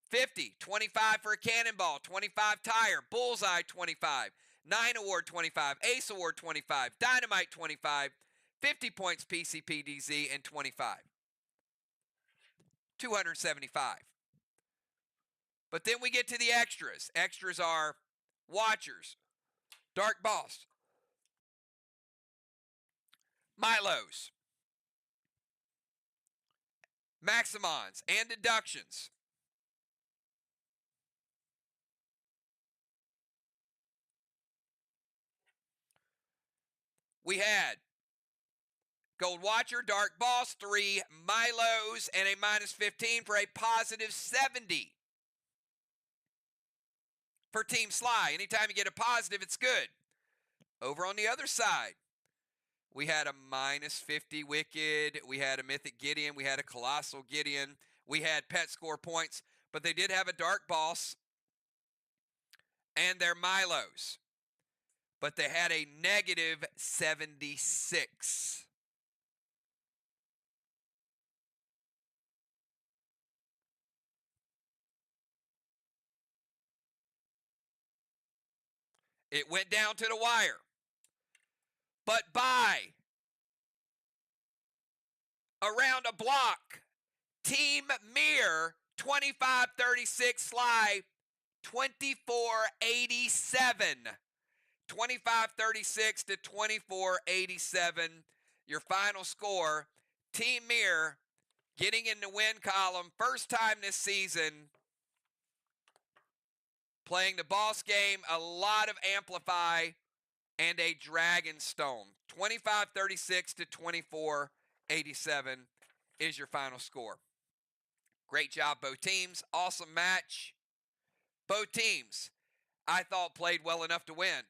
50, 25 for a Cannonball, 25 Tire, Bullseye 25, 9 Award 25, Ace Award 25, Dynamite 25, 50 points PCP DZ and 25. 275. But then we get to the extras. Extras are Watchers, Dark Boss, Milos, Maximons, and Deductions. We had Gold Watcher, Dark Boss, 3 Milos, and a -15 for a +70 for Team SLY. Anytime you get a positive, it's good. Over on the other side, we had a -50 Wicked, we had a Mythic Gideon, we had a Colossal Gideon, we had pet score points, but they did have a Dark Boss and their Milos. But they had a -76. It went down to the wire. But by around a block, Team MIR, 25-36 SLY, 24-87. 25-36 to 24-87. Your final score. Team MIR getting in the win column. First time this season. Playing the boss game. A lot of Amplify and a Dragonstone. 25-36 to 24-87 is your final score. Great job, both teams. Awesome match. Both teams, I thought, played well enough to win.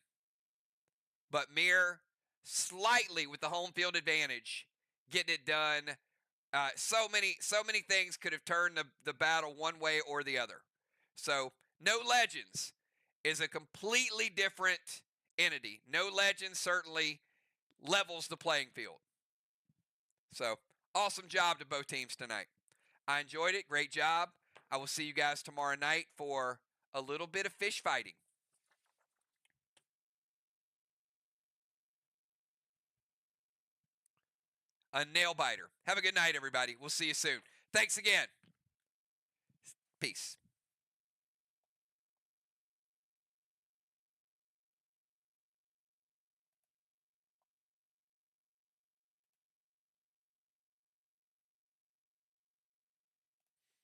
But MIR, slightly with the home field advantage, getting it done. So many things could have turned the battle one way or the other. So, No Legends is a completely different entity. No Legends certainly levels the playing field. So, awesome job to both teams tonight. I enjoyed it. Great job. I will see you guys tomorrow night for a little bit of fish fighting. a nail biter. Have a good night, everybody. We'll see you soon. Thanks again. Peace.